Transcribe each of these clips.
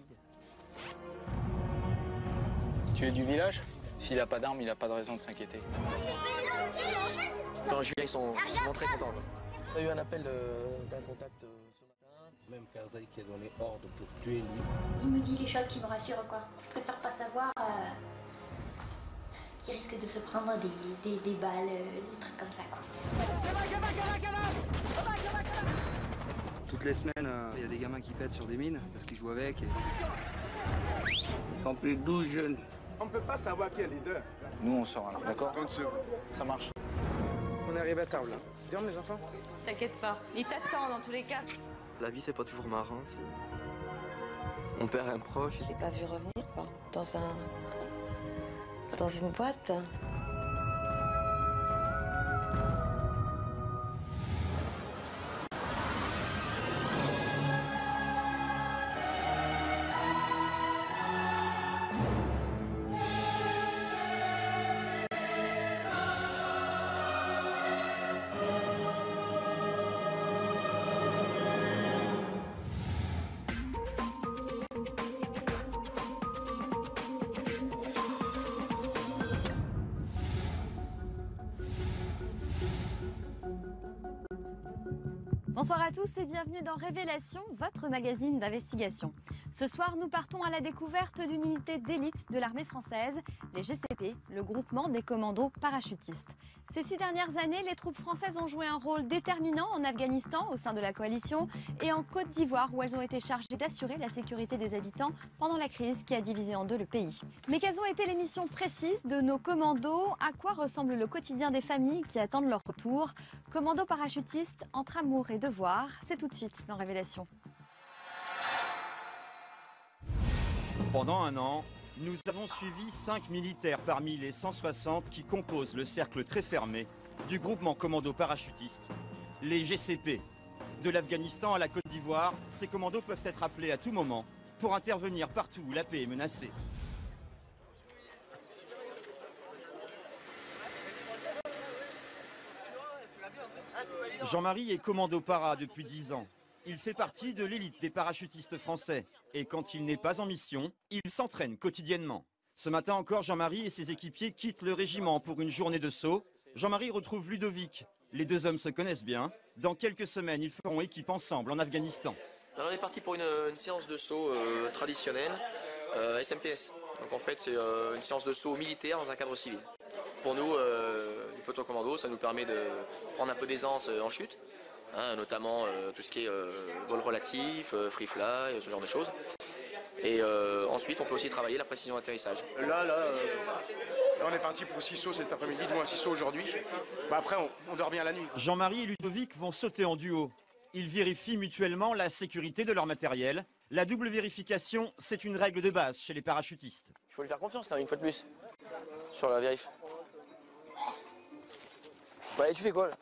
fille. Tu es du village? S'il n'a pas d'armes, il n'a pas de raison de s'inquiéter. Quand je viens, ils sont très contents. On a eu un appel d'un contact ce matin. Même Karzai qui a donné ordre pour tuer lui. Il me dit les choses qui me rassurent, quoi. Je préfère pas savoir qu'il risque de se prendre des balles, des trucs comme ça, quoi. Toutes les semaines, il y a des gamins qui pètent sur des mines parce qu'ils jouent avec. Ils sont plus 12 jeunes. On ne peut pas savoir qui est leader. Nous, on sort là, d'accord? Ça marche. On est arrivé à table, là. Dorme les enfants? T'inquiète pas, il t'attend dans tous les cas. La vie, c'est pas toujours marrant. On perd un proche. Je l'ai pas vu revenir, quoi. Dans une boîte. Bonsoir à tous et bienvenue dans Révélation, votre magazine d'investigation. Ce soir, nous partons à la découverte d'une unité d'élite de l'armée française, les GCP, le groupement des commandos parachutistes. Ces 6 dernières années, les troupes françaises ont joué un rôle déterminant en Afghanistan au sein de la coalition et en Côte d'Ivoire où elles ont été chargées d'assurer la sécurité des habitants pendant la crise qui a divisé en deux le pays. Mais quelles ont été les missions précises de nos commandos? À quoi ressemble le quotidien des familles qui attendent leur retour? Commandos parachutistes, entre amour et devoir, c'est tout de suite dans Révélation. Pendant un an, nous avons suivi 5 militaires parmi les 160 qui composent le cercle très fermé du groupement commando parachutiste, les GCP. De l'Afghanistan à la Côte d'Ivoire, ces commandos peuvent être appelés à tout moment pour intervenir partout où la paix est menacée. Jean-Marie est commando para depuis 10 ans. Il fait partie de l'élite des parachutistes français. Et quand il n'est pas en mission, il s'entraîne quotidiennement. Ce matin encore, Jean-Marie et ses équipiers quittent le régiment pour une journée de saut. Jean-Marie retrouve Ludovic. Les deux hommes se connaissent bien. Dans quelques semaines, ils feront équipe ensemble en Afghanistan. Alors, on est parti pour une séance de saut traditionnelle, SMPS. Donc en fait, c'est une séance de saut militaire dans un cadre civil. Pour nous, du peloton commando, ça nous permet de prendre un peu d'aisance en chute. Notamment tout ce qui est vol relatif, free fly, ce genre de choses. Et ensuite, on peut aussi travailler la précision d'atterrissage. Là, on est parti pour 6 sauts cet après-midi, du moins 6 sauts aujourd'hui. Après, on dort bien la nuit. Jean-Marie et Ludovic vont sauter en duo. Ils vérifient mutuellement la sécurité de leur matériel. La double vérification, c'est une règle de base chez les parachutistes. Il faut lui faire confiance, là, une fois de plus, sur la vérif. Ouais, tu fais quoi là?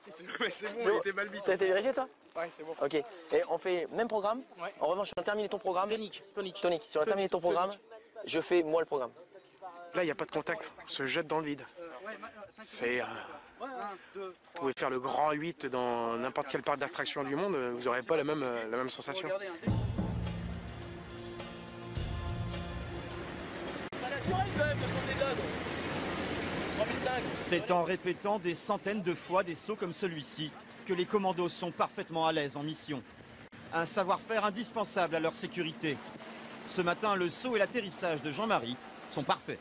C'est bon, il était mal vite. T'as été vérifié toi? Ouais, c'est bon. Ok. Et on fait même programme. Ouais. En revanche, sur le terminé ton programme. Tonique. Sur le terminé ton programme, je fais moi le programme. Là, il n'y a pas de contact. On se jette dans le vide. C'est. Vous pouvez faire le grand 8 dans n'importe quel parc d'attraction du monde, vous n'aurez pas la même sensation. C'est en répétant des centaines de fois des sauts comme celui-ci que les commandos sont parfaitement à l'aise en mission. Un savoir-faire indispensable à leur sécurité. Ce matin, le saut et l'atterrissage de Jean-Marie sont parfaits.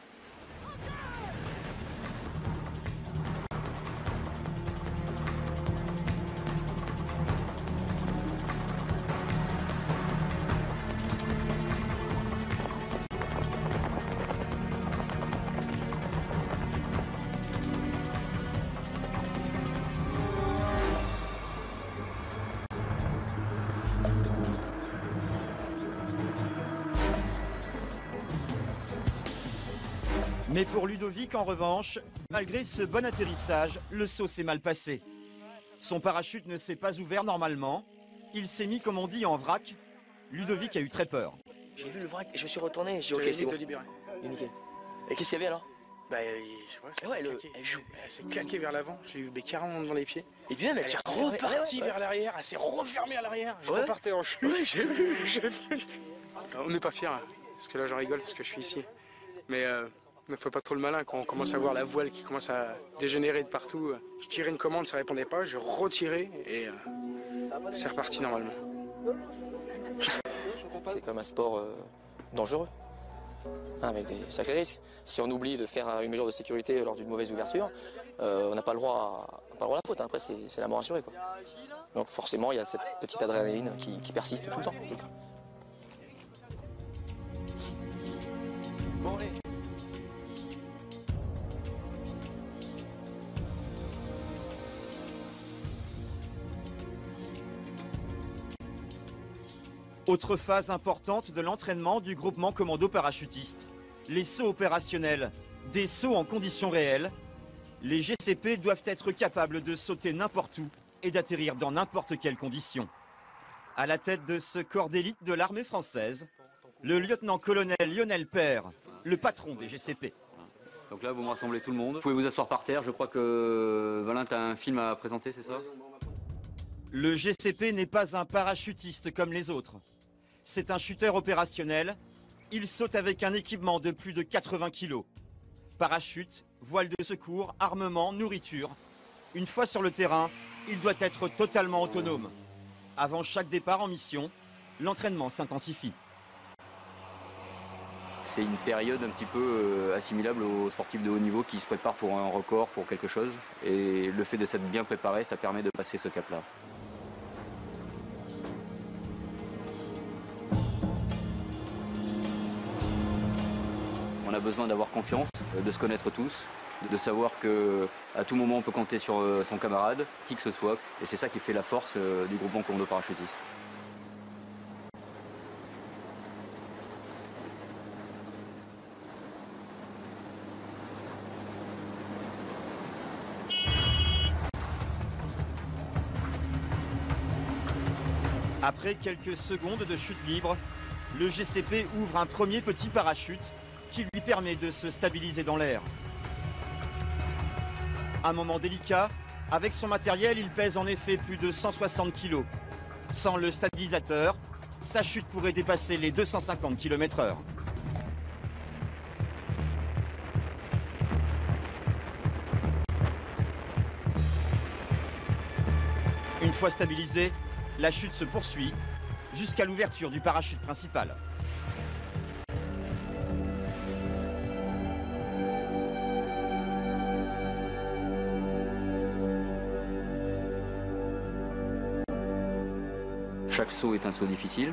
Mais pour Ludovic, en revanche, malgré ce bon atterrissage, le saut s'est mal passé. Son parachute ne s'est pas ouvert normalement. Il s'est mis, comme on dit, en vrac. Ludovic a eu très peur. J'ai vu le vrac et je me suis retourné. J'ai dit ok, c'est bon. Nickel. Et qu'est-ce qu'il y avait alors? Bah, elle s'est claquée vers l'avant, j'ai eu carrément devant les pieds. Et puis même, elle est repartie vers l'arrière, elle s'est refermée à l'arrière. Je repartais en chute. Ouais, j'ai vu. On n'est pas fiers, parce que là j'en rigole, parce que je suis ici. Mais ne faut pas trop le malin, quand on commence à voir la voile qui commence à dégénérer de partout. Je tirais une commande, ça répondait pas, je retirais et c'est reparti normalement. C'est comme un sport dangereux, avec des sacrés risques. Si on oublie de faire une mesure de sécurité lors d'une mauvaise ouverture, on n'a pas le droit à la faute. Après, c'est la mort assurée, quoi. Donc forcément, il y a cette petite adrénaline qui persiste tout le temps. Bon, allez. Autre phase importante de l'entraînement du groupement commando parachutiste, les sauts opérationnels, des sauts en conditions réelles. Les GCP doivent être capables de sauter n'importe où et d'atterrir dans n'importe quelle condition. À la tête de ce corps d'élite de l'armée française, le lieutenant-colonel Lionel Père, le patron des GCP. Donc là, vous me rassemblez tout le monde. Vous pouvez vous asseoir par terre. Je crois que Valin, tu as un film à présenter, c'est ça? Le GCP n'est pas un parachutiste comme les autres. C'est un chuteur opérationnel. Il saute avec un équipement de plus de 80 kg. Parachute, voile de secours, armement, nourriture. Une fois sur le terrain, il doit être totalement autonome. Avant chaque départ en mission, l'entraînement s'intensifie. C'est une période un petit peu assimilable aux sportifs de haut niveau qui se préparent pour un record, pour quelque chose. Et le fait de s'être bien préparé, ça permet de passer ce cap-là. On a besoin d'avoir confiance, de se connaître tous, de savoir qu'à tout moment on peut compter sur son camarade, qui que ce soit. Et c'est ça qui fait la force du groupement commando parachutiste. Après quelques secondes de chute libre, le GCP ouvre un premier petit parachute qui lui permet de se stabiliser dans l'air. Un moment délicat, avec son matériel, il pèse en effet plus de 160 kg. Sans le stabilisateur, sa chute pourrait dépasser les 250 km/h. Une fois stabilisé, la chute se poursuit jusqu'à l'ouverture du parachute principal. Chaque saut est un saut difficile.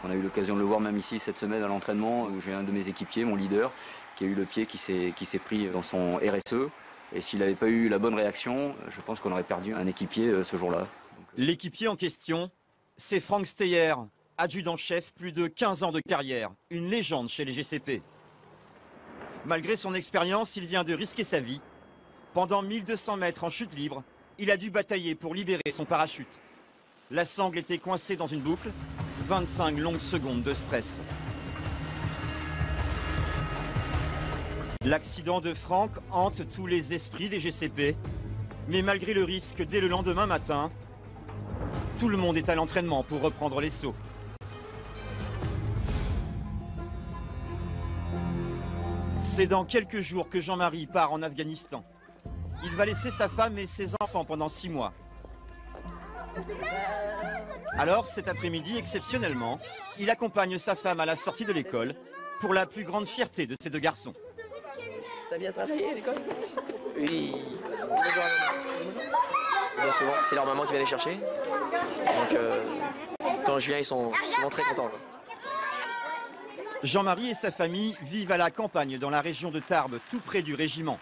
On a eu l'occasion de le voir même ici cette semaine à l'entraînement où j'ai un de mes équipiers, mon leader, qui a eu le pied qui s'est pris dans son RSE. Et s'il n'avait pas eu la bonne réaction, je pense qu'on aurait perdu un équipier ce jour-là. L'équipier en question, c'est Frank Steyer, adjudant-chef, plus de 15 ans de carrière, une légende chez les GCP. Malgré son expérience, il vient de risquer sa vie. Pendant 1200 mètres en chute libre, il a dû batailler pour libérer son parachute. La sangle était coincée dans une boucle, 25 longues secondes de stress. L'accident de Frank hante tous les esprits des GCP, mais malgré le risque, dès le lendemain matin, tout le monde est à l'entraînement pour reprendre les sauts. C'est dans quelques jours que Jean-Marie part en Afghanistan. Il va laisser sa femme et ses enfants pendant 6 mois. Alors, cet après-midi, exceptionnellement, il accompagne sa femme à la sortie de l'école pour la plus grande fierté de ses 2 garçons. T'as bien travaillé à l'école? Oui. Bonjour. Bien souvent, c'est leur maman qui vient les chercher. Donc, quand je viens, ils sont souvent très contents. Jean-Marie et sa famille vivent à la campagne dans la région de Tarbes, tout près du régiment.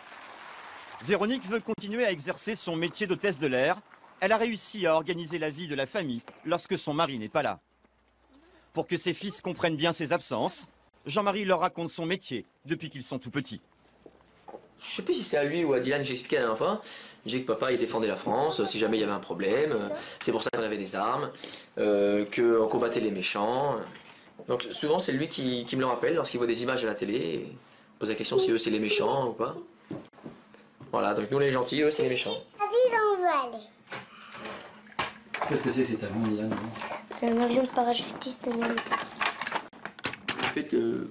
Véronique veut continuer à exercer son métier d'hôtesse de l'air. Elle a réussi à organiser la vie de la famille lorsque son mari n'est pas là. Pour que ses fils comprennent bien ses absences, Jean-Marie leur raconte son métier depuis qu'ils sont tout petits. Je sais plus si c'est à lui ou à Dylan que j'ai expliqué la dernière fois. J'ai dit que papa il défendait la France si jamais il y avait un problème. C'est pour ça qu'on avait des armes, qu'on combattait les méchants. Donc souvent c'est lui qui me le rappelle lorsqu'il voit des images à la télé. Il pose la question si eux c'est les méchants ou pas. Voilà, donc nous les gentils, eux c'est les méchants. La ville, on veut aller. Qu'est-ce que c'est cet avion, Yann? C'est un avion de parachutiste militaire. Le fait que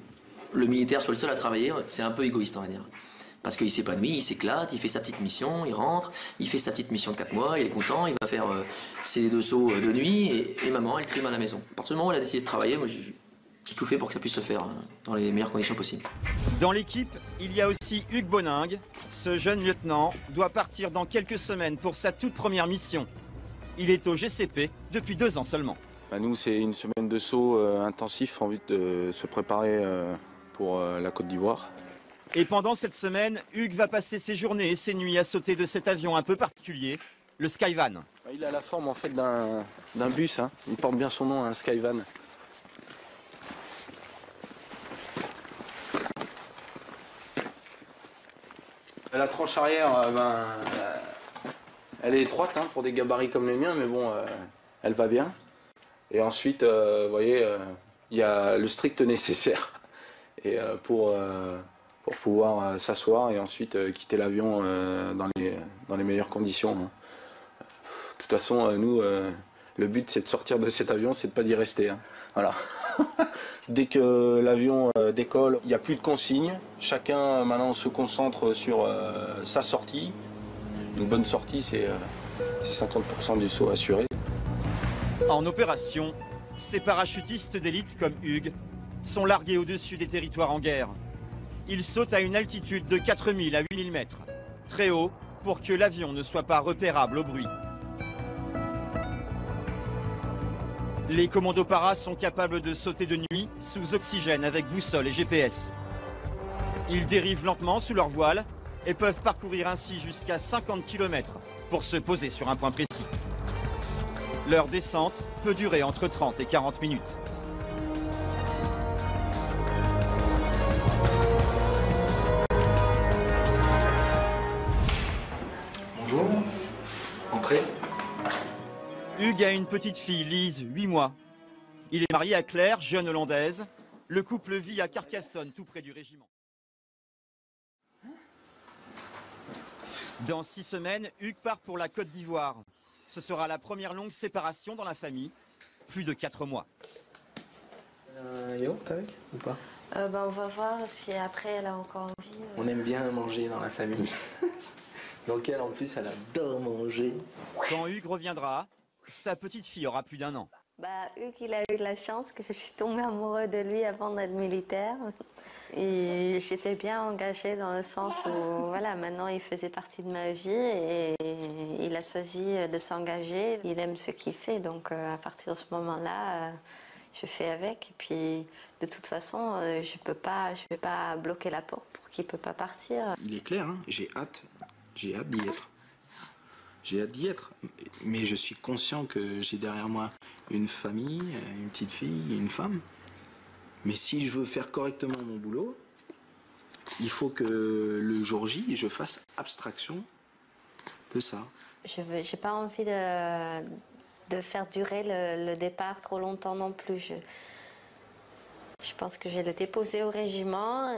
le militaire soit le seul à travailler, c'est un peu égoïste, on va dire. Parce qu'il s'épanouit, il s'éclate, il fait sa petite mission, il rentre, il fait sa petite mission de 4 mois, il est content, il va faire ses 2 sauts de nuit et maman, elle trime à la maison. À partir du moment où elle a décidé de travailler, moi j'ai tout fait pour que ça puisse se faire dans les meilleures conditions possibles. Dans l'équipe, il y a aussi Hugues Boningue. Ce jeune lieutenant doit partir dans quelques semaines pour sa toute première mission. Il est au GCP depuis 2 ans seulement. Nous, c'est une semaine de saut intensif en vue de se préparer pour la Côte d'Ivoire. Et pendant cette semaine, Hugues va passer ses journées et ses nuits à sauter de cet avion un peu particulier, le Skyvan. Il a la forme en fait d'un bus, hein. Il porte bien son nom, un Skyvan. La tranche arrière, elle est étroite hein, pour des gabarits comme les miens, mais bon, elle va bien. Et ensuite, vous voyez, il y a le strict nécessaire et pour pouvoir s'asseoir et ensuite quitter l'avion dans les meilleures conditions. Hein. De toute façon, nous, le but c'est de sortir de cet avion, c'est de pas d'y rester. Hein. Voilà. Dès que l'avion décolle, il n'y a plus de consignes. Chacun maintenant se concentre sur sa sortie. Une bonne sortie, c'est 50% du saut assuré. En opération, ces parachutistes d'élite comme Hugues sont largués au-dessus des territoires en guerre. Ils sautent à une altitude de 4000 à 8000 mètres, très haut pour que l'avion ne soit pas repérable au bruit. Les commandos paras sont capables de sauter de nuit sous oxygène avec boussole et GPS. Ils dérivent lentement sous leur voile et peuvent parcourir ainsi jusqu'à 50 km pour se poser sur un point précis. Leur descente peut durer entre 30 et 40 minutes. Bonjour, entrez. Hugues a une petite fille, Lise, 8 mois. Il est marié à Claire, jeune hollandaise. Le couple vit à Carcassonne, tout près du régiment. Dans 6 semaines, Hugues part pour la Côte d'Ivoire. Ce sera la première longue séparation dans la famille. Plus de 4 mois. Yaourt avec ou pas? On va voir si après elle a encore envie. On aime bien manger dans la famille. Donc elle en plus elle adore manger. Quand Hugues reviendra, sa petite fille aura plus d'1 an. Hugues, il a eu la chance que je suis tombée amoureuse de lui avant d'être militaire. Et j'étais bien engagée dans le sens où, voilà, maintenant il faisait partie de ma vie et il a choisi de s'engager. Il aime ce qu'il fait, donc à partir de ce moment-là, je fais avec. Et puis, de toute façon, je vais pas bloquer la porte pour qu'il ne peut pas partir. Il est clair, hein, j'ai hâte d'y être. J'ai hâte d'y être, mais je suis conscient que j'ai derrière moi une famille, une petite fille, une femme. Mais si je veux faire correctement mon boulot, il faut que le jour J, je fasse abstraction de ça. J'ai pas envie de faire durer le départ trop longtemps non plus. Je pense que je vais le déposer au régiment,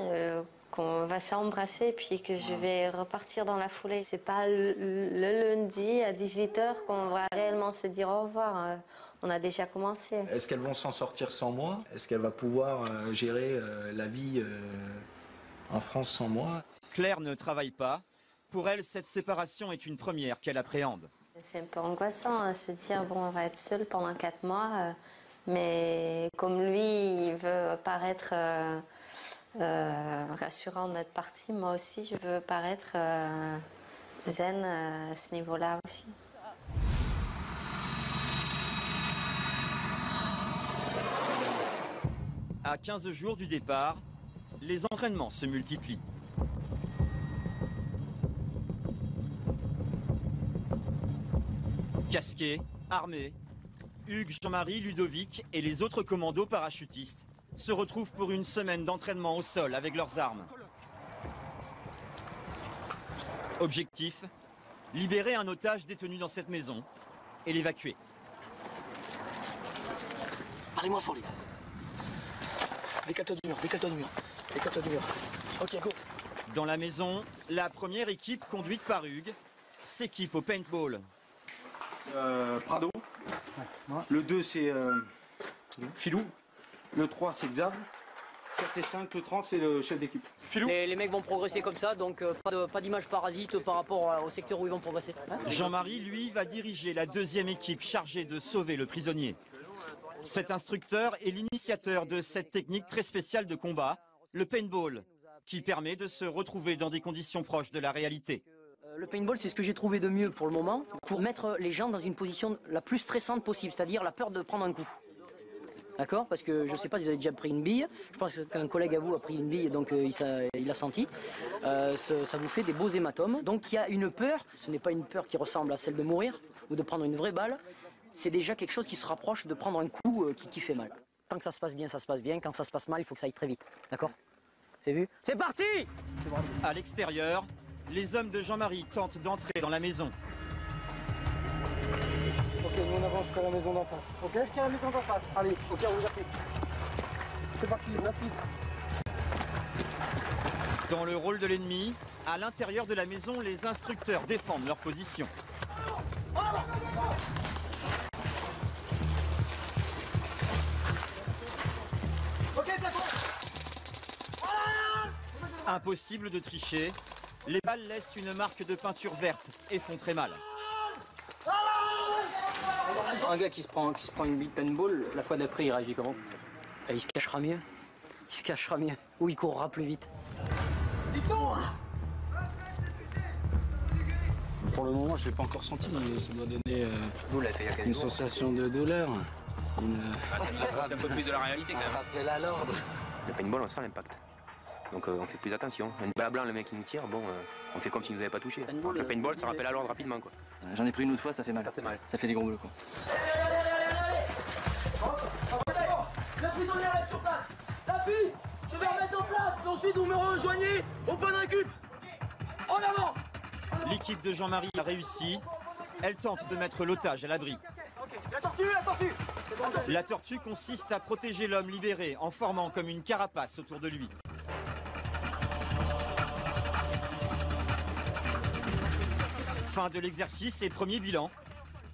qu'on va s'embrasser et puis que je vais repartir dans la foulée. C'est pas le lundi à 18 h qu'on va réellement se dire au revoir. On a déjà commencé. Est-ce qu'elles vont s'en sortir sans moi? Est-ce qu'elle va pouvoir gérer la vie en France sans moi? Claire ne travaille pas. Pour elle, cette séparation est une première qu'elle appréhende. C'est un peu angoissant à se dire, bon, on va être seul pendant 4 mois. Mais comme lui, il veut paraître rassurant d'être parti, moi aussi, je veux paraître zen à ce niveau-là aussi. À 15 jours du départ, les entraînements se multiplient. Casqués, armés, Hugues, Jean-Marie, Ludovic et les autres commandos parachutistes se retrouvent pour une semaine d'entraînement au sol avec leurs armes. Objectif, libérer un otage détenu dans cette maison et l'évacuer. Parlez-moi fort, les gars. Décale-toi du mur, décale-toi du mur. Décale-toi du mur. Ok, go. Dans la maison, la première équipe conduite par Hugues s'équipe au paintball. Prado. Le 2 c'est Filou. Le 3 c'est Xav. 4 et 5, le 30 c'est le chef d'équipe. Filou. Les mecs vont progresser comme ça, donc pas d'image parasite par rapport au secteur où ils vont progresser. Jean-Marie, lui, va diriger la deuxième équipe chargée de sauver le prisonnier. Cet instructeur est l'initiateur de cette technique très spéciale de combat, le paintball, qui permet de se retrouver dans des conditions proches de la réalité. Le paintball, c'est ce que j'ai trouvé de mieux pour le moment, pour mettre les gens dans une position la plus stressante possible, c'est-à-dire la peur de prendre un coup. D'accord? Parce que je ne sais pas si vous avez déjà pris une bille. Je pense qu'un collègue à vous a pris une bille, donc il a senti. Ça vous fait des beaux hématomes. Donc il y a une peur, ce n'est pas une peur qui ressemble à celle de mourir ou de prendre une vraie balle. C'est déjà quelque chose qui se rapproche de prendre un coup qui fait mal. Tant que ça se passe bien, ça se passe bien. Quand ça se passe mal, il faut que ça aille très vite. D'accord? C'est vu? C'est parti! À l'extérieur, les hommes de Jean-Marie tentent d'entrer dans la maison. Ok, nous on avance jusqu'à la maison d'en face. Ok, jusqu'à la maison d'en face. Allez, ok, on vous a fait. C'est parti, merci. Dans le rôle de l'ennemi, à l'intérieur de la maison, les instructeurs défendent leur position. Impossible de tricher. Les balles laissent une marque de peinture verte et font très mal. Un gars qui se prend une bille de paintball, la fois d'après, il réagit comment? Il se cachera mieux. Il se cachera mieux. Ou il courra plus vite. Pour le moment, je ne l'ai pas encore senti, mais ça doit donner une sensation de douleur. C'est un peu plus de la réalité quand même. Ça fait la l'ordre. Le paintball, on sent l'impact. Donc on fait plus attention. Une balle blanc, le mec qui nous tire, bon, on fait comme s'il nous avait pas touché. Le paintball, ça rappelle à l'ordre rapidement, quoi. J'en ai pris une autre fois, ça fait mal. Ça fait mal. Ça fait des gros bleus, quoi. Le prisonnier reste sur place. Tapis, je vais remettre en place. Et ensuite, vous me rejoignez au point de récup. En avant. L'équipe de Jean-Marie a réussi. Elle tente de mettre l'otage à l'abri. La tortue, la tortue. La tortue consiste à protéger l'homme libéré en formant comme une carapace autour de lui. Fin de l'exercice et premier bilan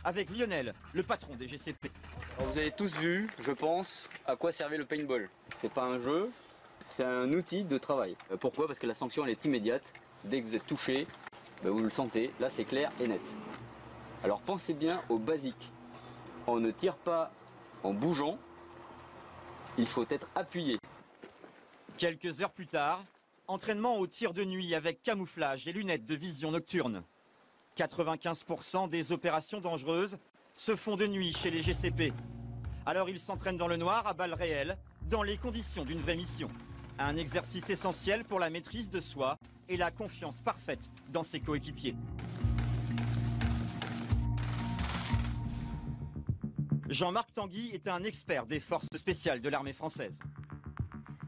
avec Lionel, le patron des GCP. Alors vous avez tous vu, je pense, à quoi servait le paintball. C'est pas un jeu, c'est un outil de travail. Pourquoi? Parce que la sanction elle est immédiate. Dès que vous êtes touché, vous le sentez. Là c'est clair et net. Alors pensez bien au basique. On ne tire pas en bougeant, il faut être appuyé. Quelques heures plus tard, entraînement au tir de nuit avec camouflage et lunettes de vision nocturne. 95% des opérations dangereuses se font de nuit chez les GCP. Alors ils s'entraînent dans le noir à balles réelles, dans les conditions d'une vraie mission. Un exercice essentiel pour la maîtrise de soi et la confiance parfaite dans ses coéquipiers. Jean-Marc Tanguy est un expert des forces spéciales de l'armée française.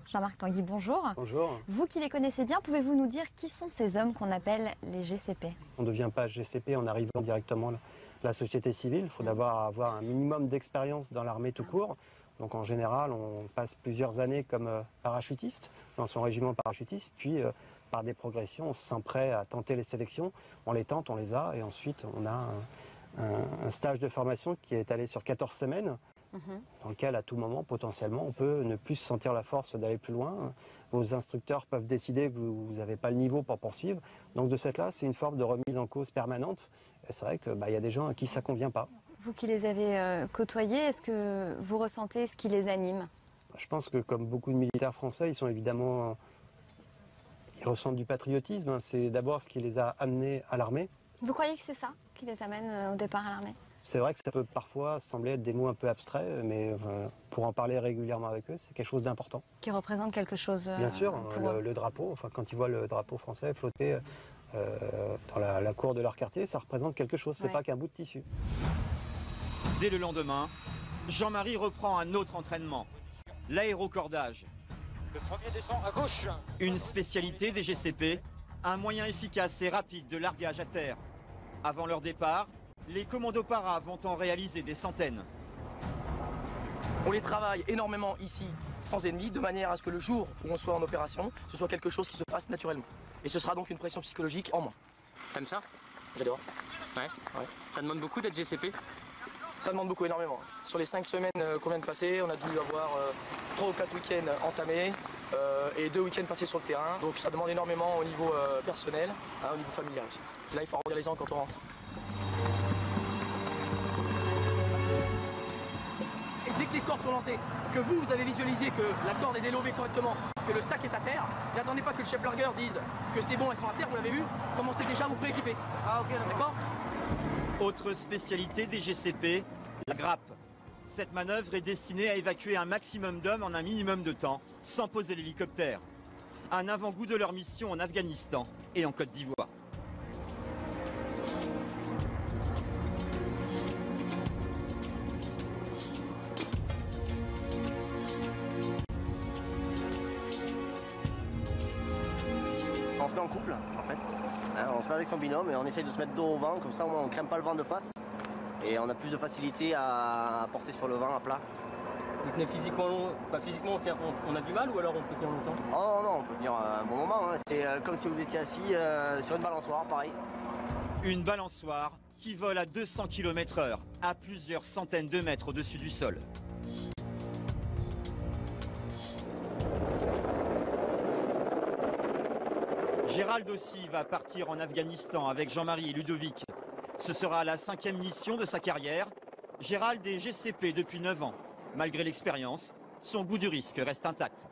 Jean-Marc Tanguy, bonjour. Bonjour. Vous qui les connaissez bien, pouvez-vous nous dire qui sont ces hommes qu'on appelle les GCP? On ne devient pas GCP en arrivant directement à la société civile. Il faut d'abord avoir un minimum d'expérience dans l'armée tout court. Donc en général, on passe plusieurs années comme parachutiste, dans son régiment parachutiste, puis par des progressions, on se sent prêt à tenter les sélections. On les tente, on les a, et ensuite on a un stage de formation qui est allé sur 14 semaines, dans lequel à tout moment, potentiellement, on peut ne plus sentir la force d'aller plus loin. Vos instructeurs peuvent décider que vous n'avez pas le niveau pour poursuivre. Donc de ce fait-là, c'est une forme de remise en cause permanente. Et c'est vrai qu'il y a des gens à qui ça ne convient pas. Vous qui les avez côtoyés, est-ce que vous ressentez ce qui les anime? Je pense que comme beaucoup de militaires français, ils sont évidemment... Ils ressentent du patriotisme. C'est d'abord ce qui les a amenés à l'armée. Vous croyez que c'est ça qui les amène au départ à l'armée? C'est vrai que ça peut parfois sembler être des mots un peu abstraits, mais pour en parler régulièrement avec eux, c'est quelque chose d'important. Qui représente quelque chose Bien sûr, le drapeau, quand ils voient le drapeau français flotter dans la cour de leur quartier, ça représente quelque chose, c'est pas qu'un bout de tissu. Dès le lendemain, Jean-Marie reprend un autre entraînement, l'aérocordage. Le premier descend à gauche. Une spécialité des GCP, un moyen efficace et rapide de largage à terre. Avant leur départ, les commandos para vont en réaliser des centaines. On les travaille énormément ici, sans ennemi, de manière à ce que le jour où on soit en opération, ce soit quelque chose qui se passe naturellement. Et ce sera donc une pression psychologique en moins. T'aimes ça? J'adore. Ouais. Ça demande beaucoup d'être GCP? Ça demande beaucoup, énormément. Sur les 5 semaines qu'on vient de passer, on a dû avoir 3 ou 4 week-ends entamés et 2 week-ends passés sur le terrain. Donc ça demande énormément au niveau personnel, au niveau familial aussi. Là, il faut arrondir les angles quand on rentre. Et dès que les cordes sont lancées, que vous avez visualisé que la corde est délobée correctement, que le sac est à terre, n'attendez pas que le chef largueur dise que c'est bon, elles sont à terre, vous l'avez vu, commencez déjà à vous prééquiper. Ah ok, d'accord. Autre spécialité des GCP, la grappe. Cette manœuvre est destinée à évacuer un maximum d'hommes en un minimum de temps, sans poser l'hélicoptère. Un avant-goût de leur mission en Afghanistan et en Côte d'Ivoire. On se met en couple, en fait. On se met avec son binôme et on essaye de se mettre dos au vent, comme ça au moins on ne crème pas le vent de face. Et on a plus de facilité à porter sur le vent à plat. Vous tenez physiquement, on a du mal ou alors on peut tenir longtemps? Oh non, on peut tenir un bon moment. Hein. C'est comme si vous étiez assis sur une balançoire, pareil. Une balançoire qui vole à 200 km/h, à plusieurs centaines de mètres au-dessus du sol. Gérald aussi va partir en Afghanistan avec Jean-Marie et Ludovic. Ce sera la 5e mission de sa carrière. Gérald est GCP depuis 9 ans. Malgré l'expérience, son goût du risque reste intact.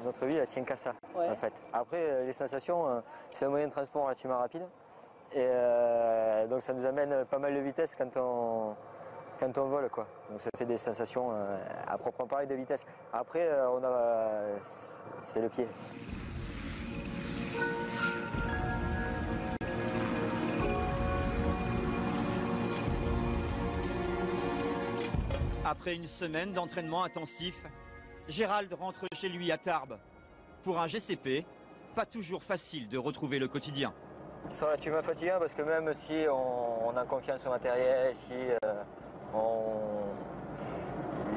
Notre vie, elle tient qu'à ça, en fait. Après, les sensations, c'est un moyen de transport relativement rapide. Et donc ça nous amène pas mal de vitesse quand on vole, quoi. Donc ça fait des sensations à proprement parler de vitesse. Après, c'est le pied. Après une semaine d'entraînement intensif, Gérald rentre chez lui à Tarbes. Pour un GCP, pas toujours facile de retrouver le quotidien. C'est relativement fatigant parce que même si on a confiance au matériel, si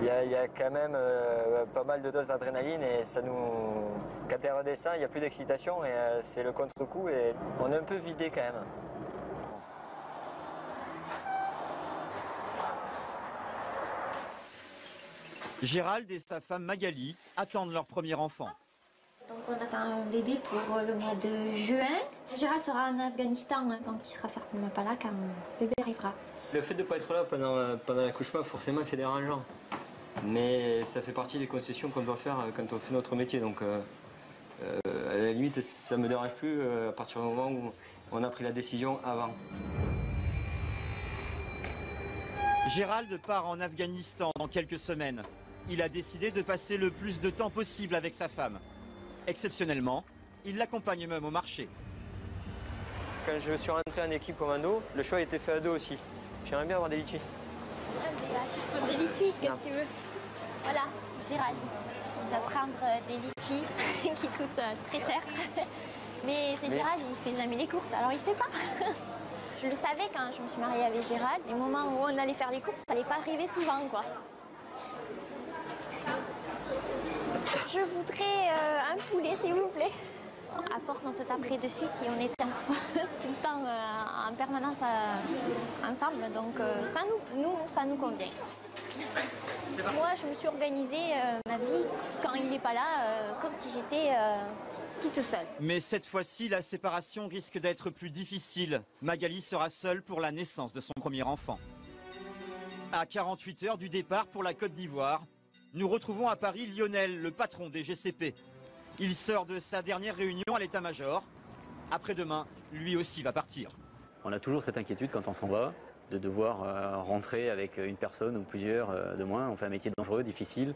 il y a quand même pas mal de doses d'adrénaline et ça nous... Quand elle redescend, il n'y a plus d'excitation et c'est le contre-coup et on est un peu vidé quand même. Gérald et sa femme Magali attendent leur premier enfant. Donc on attend un bébé pour le mois de juin. Gérald sera en Afghanistan, hein, donc il sera certainement pas là quand le bébé arrivera. Le fait de ne pas être là pendant l'accouchement, forcément c'est dérangeant. Mais ça fait partie des concessions qu'on doit faire quand on fait notre métier. Donc à la limite, ça ne me dérange plus à partir du moment où on a pris la décision avant. Gérald part en Afghanistan dans quelques semaines. Il a décidé de passer le plus de temps possible avec sa femme. Exceptionnellement, il l'accompagne même au marché. Quand je suis rentré en équipe commando, le choix a été fait à 2 aussi. J'aimerais bien avoir des litchis. Des litchis, qu'est-ce que tu veux? Voilà, Gérald. Il va prendre des litchis qui coûtent très cher. Mais c'est Gérald, il fait jamais les courses, alors il sait pas. Je le savais quand je me suis mariée avec Gérald. Les moments où on allait faire les courses, ça n'allait pas arriver souvent, quoi. Je voudrais un poulet, s'il vous plaît. À force, on se taperait dessus si on était tout le temps en permanence ensemble. Donc ça nous convient. Moi, je me suis organisée ma vie quand il n'est pas là, comme si j'étais toute seule. Mais cette fois-ci, la séparation risque d'être plus difficile. Magali sera seule pour la naissance de son premier enfant. À 48 heures du départ pour la Côte d'Ivoire, nous retrouvons à Paris Lionel, le patron des GCP. Il sort de sa dernière réunion à l'état-major. Après-demain, lui aussi va partir. On a toujours cette inquiétude quand on s'en va, de devoir rentrer avec une personne ou plusieurs de moins. On fait un métier dangereux, difficile.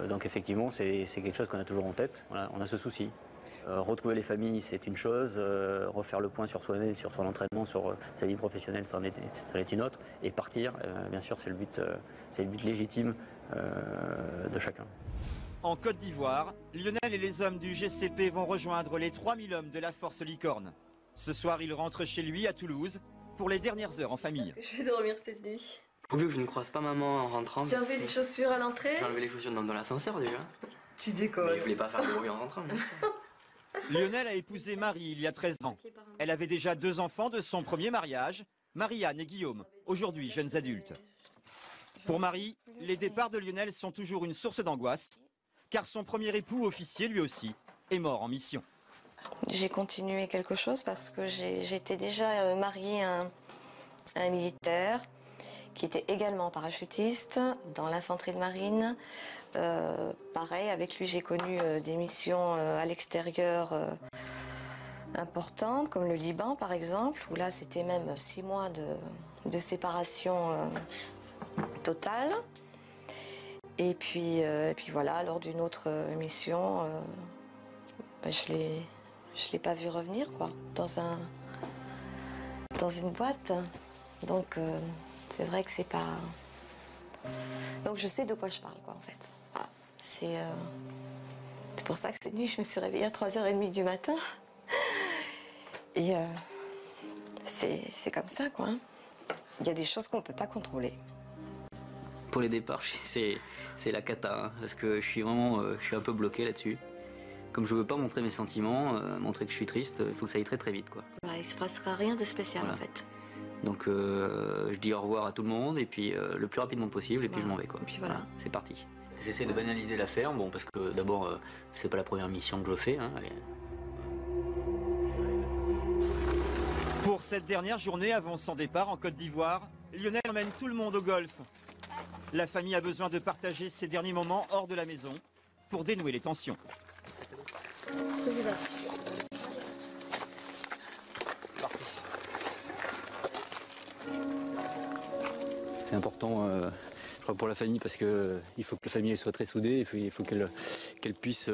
Donc effectivement, c'est quelque chose qu'on a toujours en tête. Voilà, on a ce souci. Retrouver les familles, c'est une chose. Refaire le point sur soi-même, sur son entraînement, sur sa vie professionnelle, ça en est une autre. Et partir, bien sûr, c'est le but légitime de chacun. En Côte d'Ivoire, Lionel et les hommes du GCP vont rejoindre les 3000 hommes de la Force Licorne. Ce soir, il rentre chez lui à Toulouse pour les dernières heures en famille. Je vais dormir cette nuit. Pourvu que je ne croise pas maman en rentrant. Tu as enlevé les chaussures à l'entrée? J'ai enlevé les chaussures dans l'ascenseur déjà. Tu déconnes. Mais je voulais pas faire de bruit en rentrant. Lionel a épousé Marie il y a 13 ans. Elle avait déjà 2 enfants de son premier mariage, Marie-Anne et Guillaume, aujourd'hui jeunes adultes. Pour Marie, les départs de Lionel sont toujours une source d'angoisse, car son premier époux, officier lui aussi, est mort en mission. J'ai continué quelque chose parce que j'étais déjà mariée à un militaire qui était également parachutiste dans l'infanterie de marine. Pareil, avec lui j'ai connu des missions à l'extérieur importantes, comme le Liban par exemple, où là c'était même 6 mois de séparation totale. Et puis voilà, lors d'une autre mission, je l'ai pas vu revenir, quoi, dans une boîte. Donc c'est vrai que c'est pas... Donc je sais de quoi je parle, quoi, en fait. Voilà. C'est pour ça que cette nuit, je me suis réveillée à 3h30 du matin. Et c'est comme ça, quoi. Il y a des choses qu'on ne peut pas contrôler. Pour les départs, c'est la cata, hein, parce que je suis vraiment je suis un peu bloqué là-dessus. Comme je veux pas montrer mes sentiments, montrer que je suis triste, il faut que ça aille très très vite, quoi. Voilà, il ne se passera rien de spécial, voilà, en fait. Donc je dis au revoir à tout le monde, et puis le plus rapidement possible, et puis voilà, je m'en vais, quoi. Et puis voilà. C'est parti. J'essaie de banaliser l'affaire, bon, parce que d'abord, c'est pas la première mission que je fais, hein. Pour cette dernière journée avant son départ en Côte d'Ivoire, Lionel emmène tout le monde au golf. La famille a besoin de partager ses derniers moments hors de la maison pour dénouer les tensions. C'est important, je crois, pour la famille, parce que il faut que la famille soit très soudée, et puis il faut qu'elle puisse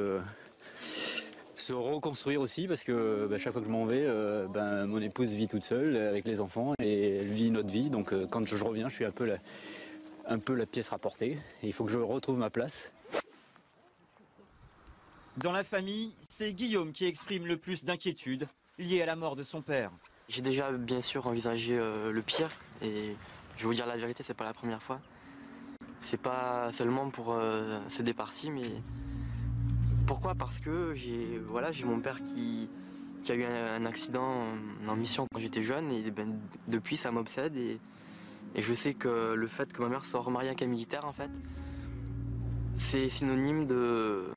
se reconstruire aussi, parce que chaque fois que je m'en vais, mon épouse vit toute seule avec les enfants et elle vit notre vie. Donc quand je reviens, je suis un peu la pièce rapportée. Et il faut que je retrouve ma place. Dans la famille, c'est Guillaume qui exprime le plus d'inquiétude liée à la mort de son père. J'ai déjà bien sûr envisagé le pire, et je vais vous dire la vérité, c'est pas la première fois. C'est pas seulement pour ce départ-ci, mais pourquoi? Parce que j'ai mon père qui a eu un accident en mission quand j'étais jeune, et depuis ça m'obsède, et je sais que le fait que ma mère soit remariée avec un militaire, en fait, c'est synonyme d'un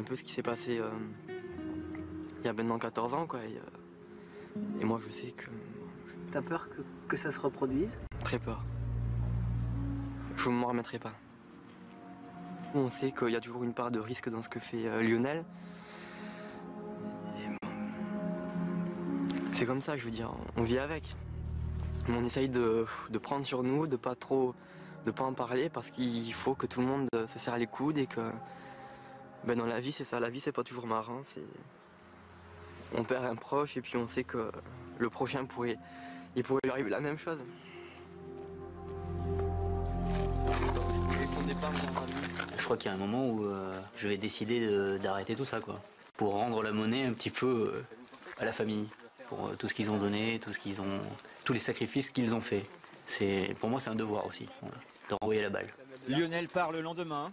peu ce qui s'est passé il y a maintenant 14 ans, quoi. Et moi je sais que... T'as peur que ça se reproduise? Très peur. Je ne m'en remettrai pas. On sait qu'il y a toujours une part de risque dans ce que fait Lionel. C'est comme ça, je veux dire, on vit avec. On essaye de prendre sur nous, de pas en parler, parce qu'il faut que tout le monde se serre les coudes, et que dans la vie c'est ça, la vie c'est pas toujours marrant. On perd un proche et puis on sait que le prochain pourrait lui arriver la même chose. Je crois qu'il y a un moment où je vais décider d'arrêter tout ça, quoi. Pour rendre la monnaie un petit peu à la famille. Pour tout ce qu'ils ont donné, tous les sacrifices qu'ils ont faits. Pour moi, c'est un devoir aussi, voilà, de renvoyer la balle. Lionel part le lendemain.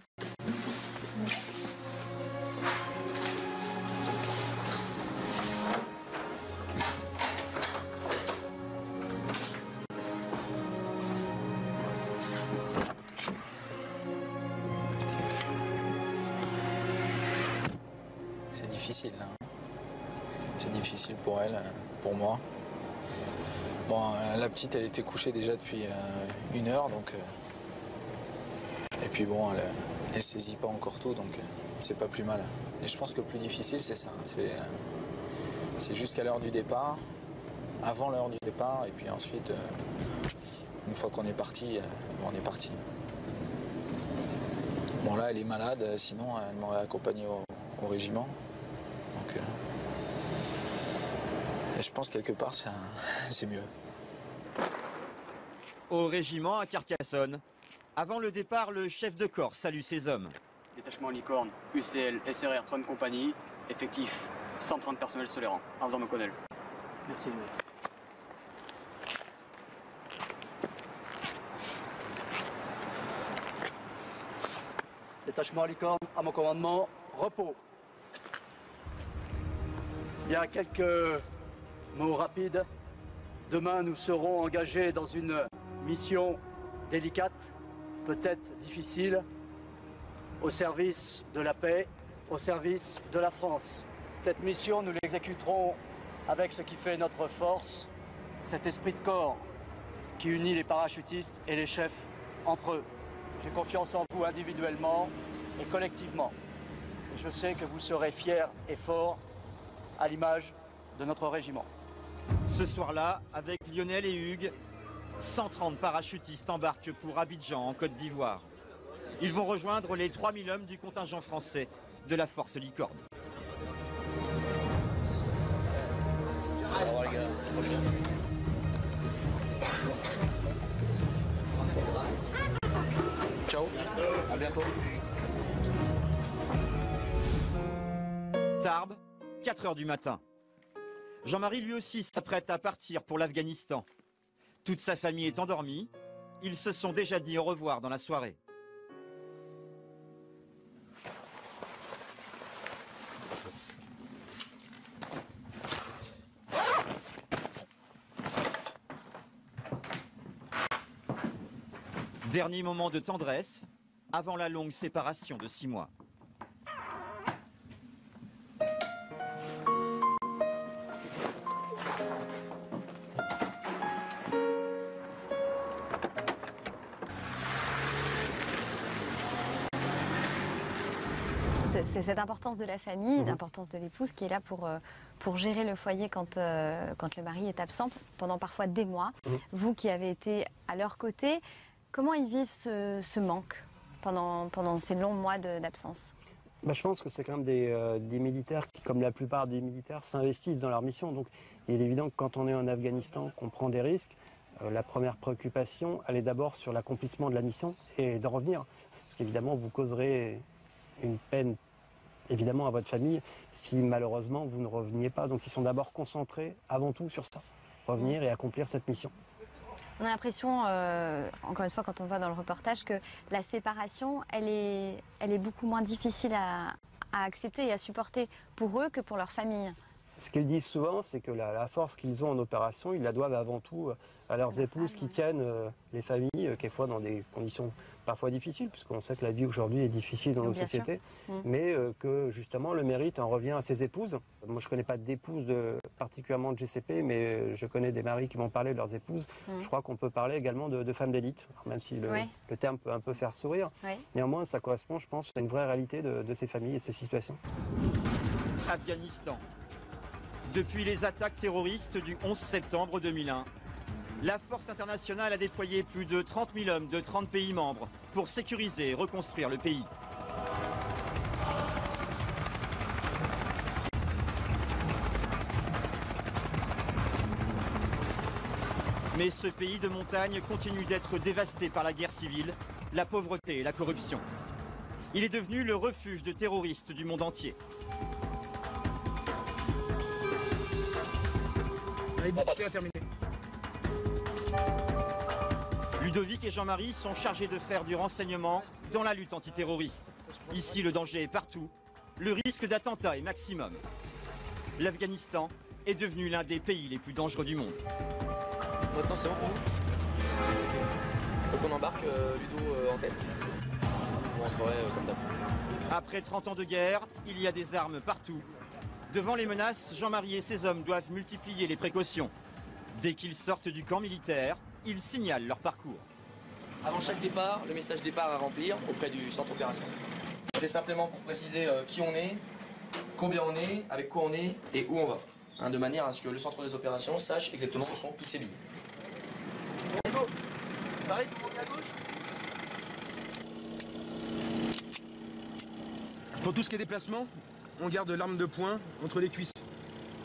C'est difficile, hein. C'est difficile pour elle, pour moi. Bon, la petite, elle était couchée déjà depuis 1 heure, donc... Et puis bon, elle saisit pas encore tout, donc c'est pas plus mal. Et je pense que le plus difficile, c'est ça. C'est jusqu'à l'heure du départ, avant l'heure du départ, et puis ensuite, une fois qu'on est parti, on est parti. Bon, là, elle est malade, sinon elle m'aurait accompagné au régiment. Donc, je pense quelque part, c'est mieux. Au régiment à Carcassonne. Avant le départ, le chef de corps salue ses hommes. Détachement Licorne, UCL, SRR, 30 compagnie, effectif 130 personnels sur les rangs, en faisant O'Connell. Merci. Détachement à licorne, à mon commandement, repos. Bien, quelques mots rapides. Demain, nous serons engagés dans une mission délicate, peut-être difficile, au service de la paix, au service de la France. Cette mission, nous l'exécuterons avec ce qui fait notre force, cet esprit de corps qui unit les parachutistes et les chefs entre eux. J'ai confiance en vous individuellement et collectivement. Et je sais que vous serez fiers et forts à l'image de notre régiment. Ce soir-là, avec Lionel et Hugues, 130 parachutistes embarquent pour Abidjan, en Côte d'Ivoire. Ils vont rejoindre les 3000 hommes du contingent français de la force Licorne. Au revoir les gars. Ciao, à bientôt. Tarbes, 4 h du matin. Jean-Marie lui aussi s'apprête à partir pour l'Afghanistan. Toute sa famille est endormie. Ils se sont déjà dit au revoir dans la soirée. Dernier moment de tendresse avant la longue séparation de 6 mois. C'est cette importance de la famille, l'importance de l'épouse qui est là pour gérer le foyer quand le mari est absent, pendant parfois des mois. Vous qui avez été à leur côté, comment ils vivent ce manque pendant ces longs mois d'absence? Je pense que c'est quand même des militaires qui, comme la plupart des militaires, s'investissent dans leur mission. Donc il est évident que quand on est en Afghanistan, qu'on prend des risques, la première préoccupation, elle est d'abord sur l'accomplissement de la mission et d'en revenir. Parce qu'évidemment, vous causerez une peine évidemment à votre famille si malheureusement vous ne reveniez pas. Donc ils sont d'abord concentrés avant tout sur ça, revenir et accomplir cette mission. On a l'impression, encore une fois quand on voit dans le reportage, que la séparation, elle est beaucoup moins difficile à accepter et à supporter pour eux que pour leur famille. Ce qu'ils disent souvent, c'est que la force qu'ils ont en opération, ils la doivent avant tout à leurs épouses qui tiennent les familles, quelquefois dans des conditions parfois difficiles, puisqu'on sait que la vie aujourd'hui est difficile dans nos sociétés, mais que justement le mérite en revient à ses épouses. Moi je ne connais pas d'épouses particulièrement de GCP, mais je connais des maris qui m'ont parlé de leurs épouses. Je crois qu'on peut parler également de femmes d'élite, même si le terme peut un peu faire sourire. Néanmoins ça correspond, je pense, à une vraie réalité de ces familles et de ces situations. Afghanistan. Depuis les attaques terroristes du 11 septembre 2001, la force internationale a déployé plus de 30 000 hommes de 30 pays membres pour sécuriser et reconstruire le pays. Mais ce pays de montagne continue d'être dévasté par la guerre civile, la pauvreté et la corruption. Il est devenu le refuge de terroristes du monde entier. Ludovic et Jean-Marie sont chargés de faire du renseignement dans la lutte antiterroriste. Ici, le danger est partout. Le risque d'attentat est maximum. L'Afghanistan est devenu l'un des pays les plus dangereux du monde. Maintenant, c'est bon pour vous? Donc on embarque Ludo en tête. On rentrerait comme d'hab. Après 30 ans de guerre, il y a des armes partout. Devant les menaces, Jean-Marie et ses hommes doivent multiplier les précautions. Dès qu'ils sortent du camp militaire, ils signalent leur parcours. Avant chaque départ, le message départ à remplir auprès du centre opération. C'est simplement pour préciser qui on est, combien on est, avec quoi on est et où on va. Hein, de manière à ce que le centre des opérations sache exactement où sont tous ces billets. Go. Pareil, vous montez à gauche. Pour tout ce qui est déplacement, on garde l'arme de poing entre les cuisses.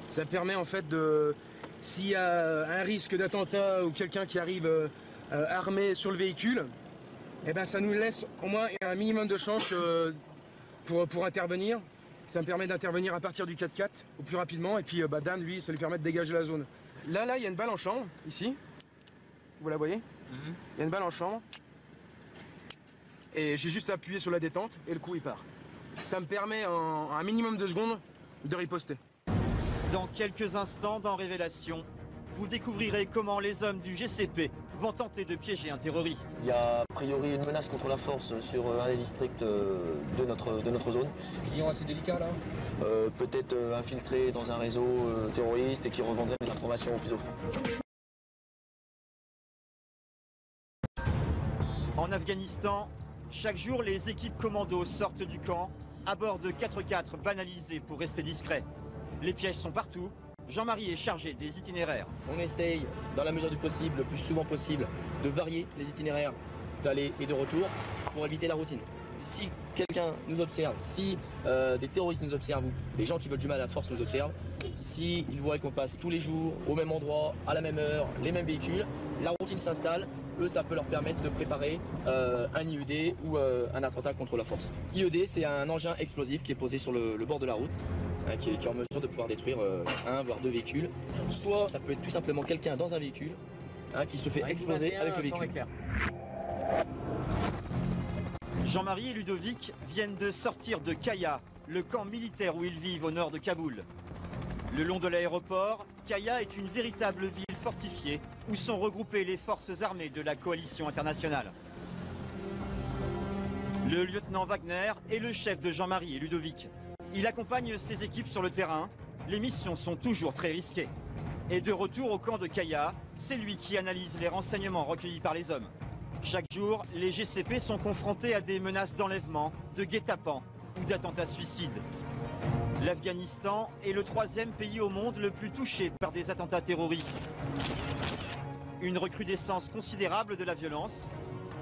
Ça permet en fait de... S'il y a un risque d'attentat ou quelqu'un qui arrive armé sur le véhicule, eh ben ça nous laisse au moins un minimum de chance pour intervenir. Ça me permet d'intervenir à partir du 4x4 au plus rapidement. Et puis Dan, lui, ça lui permet de dégager la zone. Là, il y a une balle en chambre, ici. Vous la voyez? Il y a une balle en chambre. et j'ai juste appuyé sur la détente et le coup il part. Ça me permet en un minimum de secondes de riposter. Dans quelques instants, dans Révélation, vous découvrirez comment les hommes du GCP vont tenter de piéger un terroriste. Il y a a priori une menace contre la force sur un des districts de notre zone. Client assez délicat là. Peut-être infiltré dans un réseau terroriste et qui revendrait des informations aux plus offrants. En Afghanistan, chaque jour, les équipes commandos sortent du camp à bord de 4x4 banalisés pour rester discrets. Les pièges sont partout. Jean-Marie est chargé des itinéraires. On essaye, dans la mesure du possible, le plus souvent possible, de varier les itinéraires d'aller et de retour pour éviter la routine. Si quelqu'un nous observe, si des terroristes nous observent ou des gens qui veulent du mal à la force nous observent, s'ils voient qu'on passe tous les jours au même endroit, à la même heure, les mêmes véhicules, la routine s'installe. Eux, ça peut leur permettre de préparer un IED ou un attentat contre la force. IED, c'est un engin explosif qui est posé sur le bord de la route, qui est en mesure de pouvoir détruire un voire deux véhicules. Soit ça peut être tout simplement quelqu'un dans un véhicule qui se fait exploser avec le véhicule. Jean-Marie et Ludovic viennent de sortir de Kaya, le camp militaire où ils vivent au nord de Kaboul. Le long de l'aéroport, Kaya est une véritable ville fortifiée où sont regroupées les forces armées de la coalition internationale. Le lieutenant Wagner est le chef de Jean-Marie et Ludovic. Il accompagne ses équipes sur le terrain. Les missions sont toujours très risquées. Et de retour au camp de Kaya, c'est lui qui analyse les renseignements recueillis par les hommes. Chaque jour, les GCP sont confrontés à des menaces d'enlèvement, de guet-apens ou d'attentats suicides. L'Afghanistan est le 3e pays au monde le plus touché par des attentats terroristes. Une recrudescence considérable de la violence,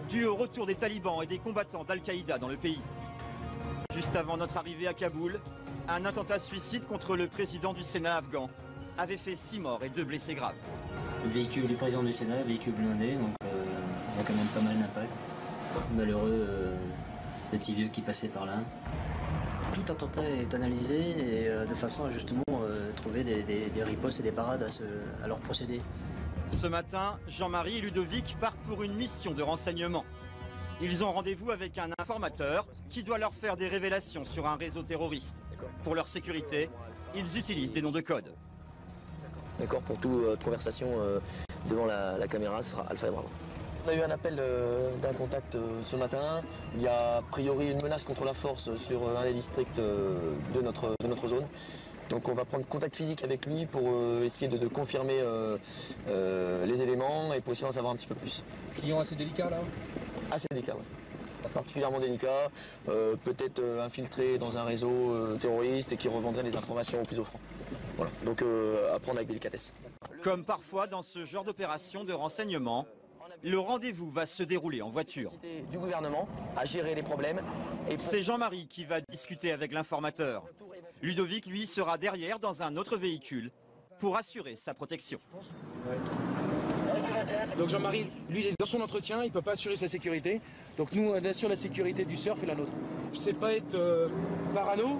due au retour des talibans et des combattants d'Al-Qaïda dans le pays. Juste avant notre arrivée à Kaboul, un attentat suicide contre le président du Sénat afghan avait fait 6 morts et 2 blessés graves. Le véhicule du président du Sénat, véhicule blindé, donc il y a quand même pas mal d'impact. Malheureux petit vieux qui passait par là. Tout attentat est analysé et de façon à justement trouver des ripostes et des parades à leur procéder. Ce matin, Jean-Marie et Ludovic partent pour une mission de renseignement. Ils ont rendez-vous avec un informateur qui doit leur faire des révélations sur un réseau terroriste. Pour leur sécurité, ils utilisent des noms de code. D'accord, pour toute conversation devant la caméra, ce sera Alpha et Bravo. On a eu un appel d'un contact ce matin. Il y a a priori une menace contre la force sur un des districts de notre zone. Donc on va prendre contact physique avec lui pour essayer de confirmer les éléments et pour essayer d'en savoir un petit peu plus. Client assez délicat là. Assez délicat, oui. Particulièrement délicat, peut-être infiltré dans un réseau terroriste et qui revendrait les informations aux plus offrants. Voilà, donc à prendre avec délicatesse. Comme parfois dans ce genre d'opération de renseignement, le rendez-vous va se dérouler en voiture. Du gouvernement à gérer les problèmes. C'est Jean-Marie qui va discuter avec l'informateur. Ludovic, lui, sera derrière dans un autre véhicule pour assurer sa protection. Donc Jean-Marie, lui, il est dans son entretien, il ne peut pas assurer sa sécurité. Donc nous, on assure la sécurité du surf et la nôtre. Je sais pas être parano,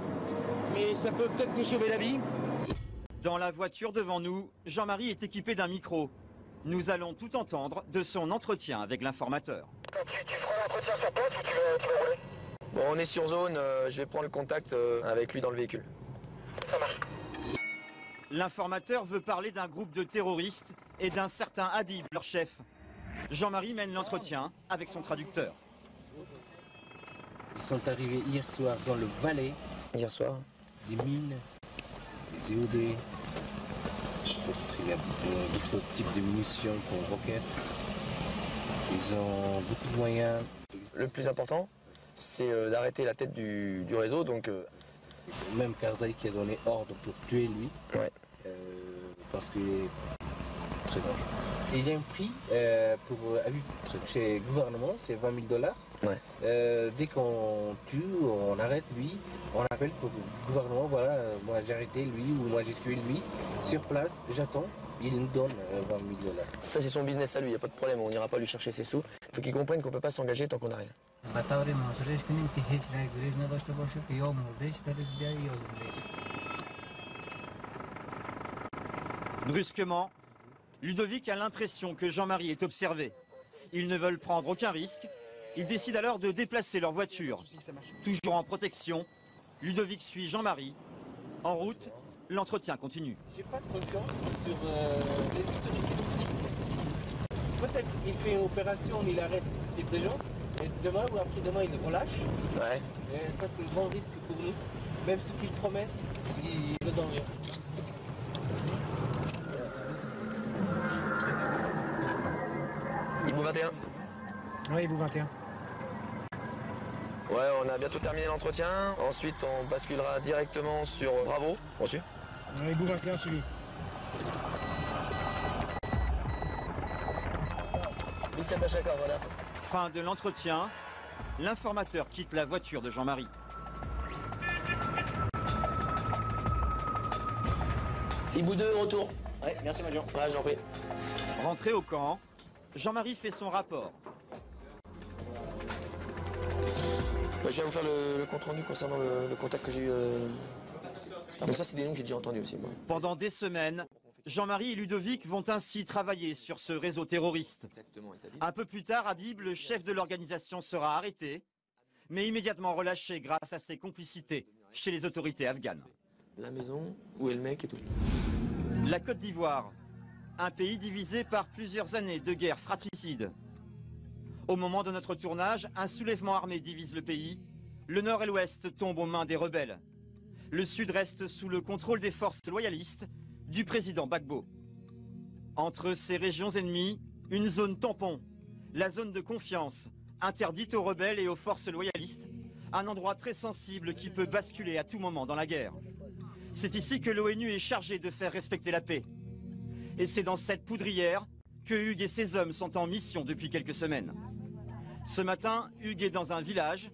mais ça peut peut-être nous sauver la vie. Dans la voiture devant nous, Jean-Marie est équipé d'un micro. Nous allons tout entendre de son entretien avec l'informateur. Tu feras l'entretien sur place ou tu vas rouler? Bon, on est sur zone, je vais prendre le contact avec lui dans le véhicule. Ça marche. L'informateur veut parler d'un groupe de terroristes et d'un certain Habib, leur chef. Jean-Marie mène l'entretien avec son traducteur. Ils sont arrivés hier soir dans le Valais. Hier soir? Des mines, des EOD, d'autres types de munitions comme roquettes. Ils ont beaucoup de moyens. Le plus important, c'est d'arrêter la tête du réseau. Donc, même Karzai qui a donné ordre pour tuer lui, parce qu'il est très dangereux. Il y a un prix pour Habib chez le gouvernement, c'est 20 000 $. Dès qu'on tue, on arrête lui, on appelle pour le gouvernement, voilà, moi j'ai arrêté lui ou moi j'ai tué lui. Sur place, j'attends, il nous donne 20 000 $. Ça c'est son business à lui, il n'y a pas de problème, on n'ira pas lui chercher ses sous. Il faut qu'il comprenne qu'on ne peut pas s'engager tant qu'on n'a rien. Brusquement, Ludovic a l'impression que Jean-Marie est observé. Ils ne veulent prendre aucun risque. Ils décident alors de déplacer leur voiture. Toujours en protection, Ludovic suit Jean-Marie. En route, l'entretien continue. J'ai pas de confiance sur les autorités aussi. Peut-être qu'il fait une opération, il arrête ce type de gens, et demain ou après-demain il relâche. Ouais. Et ça c'est un grand risque pour nous. Même ce qu'il promet, il ne donne rien. Hibou 21. Ouais, Hibou 21. Ouais, on a bientôt terminé l'entretien. Ensuite, on basculera directement sur Bravo. Reçu. Ouais, Hibou 21 suivi. Fin de l'entretien. L'informateur quitte la voiture de Jean-Marie. Hibou 2, retour. Ouais, merci Major. Ouais, j'en prie. Rentré au camp, Jean-Marie fait son rapport. Je viens vous faire le compte rendu concernant le contact que j'ai eu. Donc ça, c'est des noms que j'ai déjà entendus aussi, moi. Pendant des semaines, Jean-Marie et Ludovic vont ainsi travailler sur ce réseau terroriste. Un peu plus tard, Habib, le chef de l'organisation, sera arrêté, mais immédiatement relâché grâce à ses complicités chez les autorités afghanes. La maison, où est le mec et tout. La Côte d'Ivoire, un pays divisé par plusieurs années de guerre fratricide. Au moment de notre tournage, un soulèvement armé divise le pays. Le nord et l'ouest tombent aux mains des rebelles. Le sud reste sous le contrôle des forces loyalistes du président Gbagbo. Entre ces régions ennemies, une zone tampon, la zone de confiance, interdite aux rebelles et aux forces loyalistes, un endroit très sensible qui peut basculer à tout moment dans la guerre. C'est ici que l'ONU est chargée de faire respecter la paix. Et c'est dans cette poudrière que Hugues et ses hommes sont en mission depuis quelques semaines. Ce matin, Hugues est dans un village.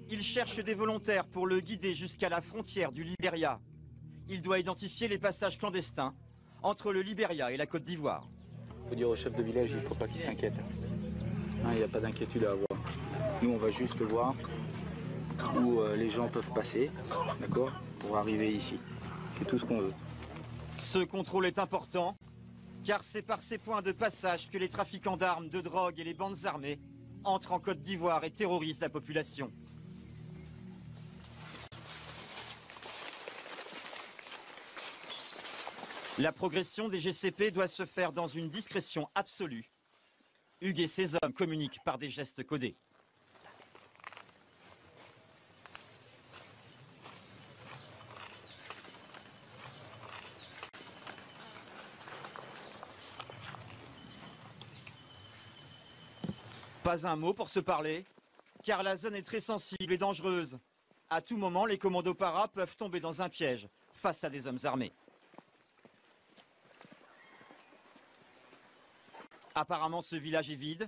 Il cherche des volontaires pour le guider jusqu'à la frontière du Libéria. Il doit identifier les passages clandestins entre le Libéria et la Côte d'Ivoire. Il faut dire au chef de village, il ne faut pas qu'il s'inquiète. Il n'y a pas d'inquiétude à avoir. Nous, on va juste voir où les gens peuvent passer, d'accord, pour arriver ici. C'est tout ce qu'on veut. Ce contrôle est important, car c'est par ces points de passage que les trafiquants d'armes, de drogue et les bandes armées entrent en Côte d'Ivoire et terrorisent la population. La progression des GCP doit se faire dans une discrétion absolue. Hugues et ses hommes communiquent par des gestes codés. Pas un mot pour se parler, car la zone est très sensible et dangereuse. À tout moment, les commandos para peuvent tomber dans un piège face à des hommes armés. Apparemment, ce village est vide,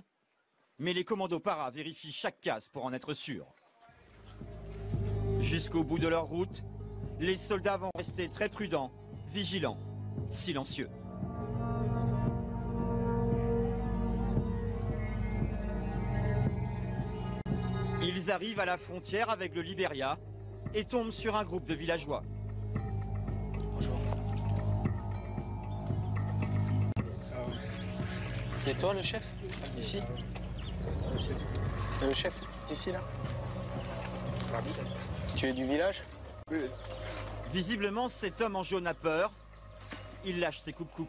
mais les commandos para vérifient chaque case pour en être sûrs. Jusqu'au bout de leur route, les soldats vont rester très prudents, vigilants, silencieux. Ils arrivent à la frontière avec le Libéria et tombent sur un groupe de villageois. Bonjour. Et toi, le chef? Ici? Le chef d'ici, là? Tu es du village? Oui. Visiblement, cet homme en jaune a peur. Il lâche ses coupes-coupes.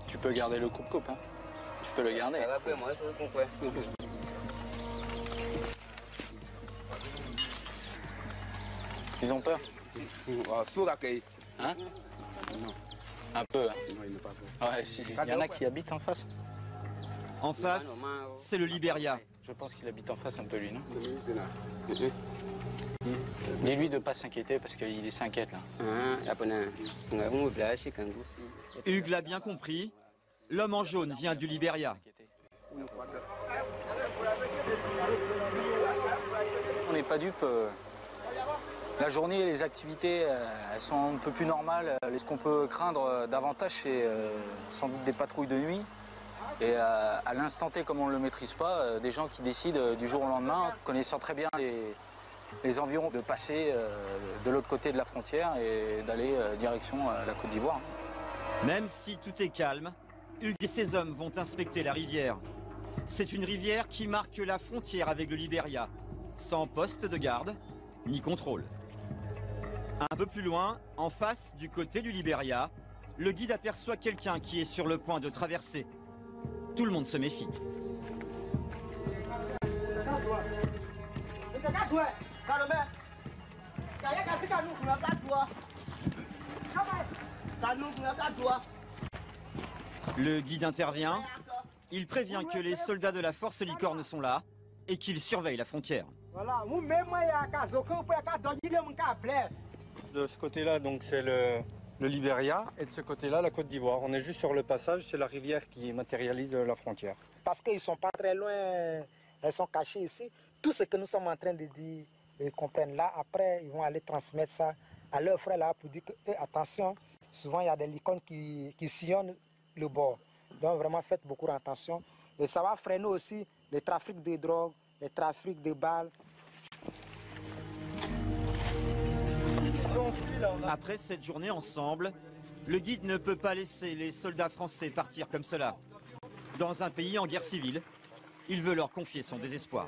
Tu peux garder le coupe-coupe, hein? Tu peux le garder. Ils ont peur? Hein? Un peu, hein? Ouais, si. Il y en a qui habitent en face. En face, c'est le Libéria. Je pense qu'il habite en face un peu, lui, non? Dis-lui de ne pas s'inquiéter parce qu'il s'inquiète, là. Hugues l'a bien compris. L'homme en jaune vient du Libéria. On n'est pas dupes. La journée et les activités, elles sont un peu plus normales. Ce qu'on peut craindre davantage, c'est sans doute des patrouilles de nuit. Et à l'instant T, comme on ne le maîtrise pas, des gens qui décident du jour au lendemain, connaissant très bien les environs, de passer de l'autre côté de la frontière et d'aller direction la Côte d'Ivoire. Même si tout est calme, Hugues et ses hommes vont inspecter la rivière. C'est une rivière qui marque la frontière avec le Libéria, sans poste de garde ni contrôle. Un peu plus loin, en face, du côté du Libéria, le guide aperçoit quelqu'un qui est sur le point de traverser. Tout le monde se méfie. Le guide intervient. Il prévient que les soldats de la force licorne sont là et qu'ils surveillent la frontière. De ce côté-là, donc c'est le Libéria, et de ce côté-là, la Côte d'Ivoire. On est juste sur le passage, c'est la rivière qui matérialise la frontière. Parce qu'ils ne sont pas très loin, elles sont cachées ici. Tout ce que nous sommes en train de dire, ils comprennent là. Après, ils vont aller transmettre ça à leurs frères là pour dire que, attention, souvent il y a des licornes qui sillonnent le bord. Donc vraiment, faites beaucoup attention. Et ça va freiner aussi le trafic de drogue, le trafic de balles. Après cette journée ensemble, le guide ne peut pas laisser les soldats français partir comme cela. Dans un pays en guerre civile, il veut leur confier son désespoir.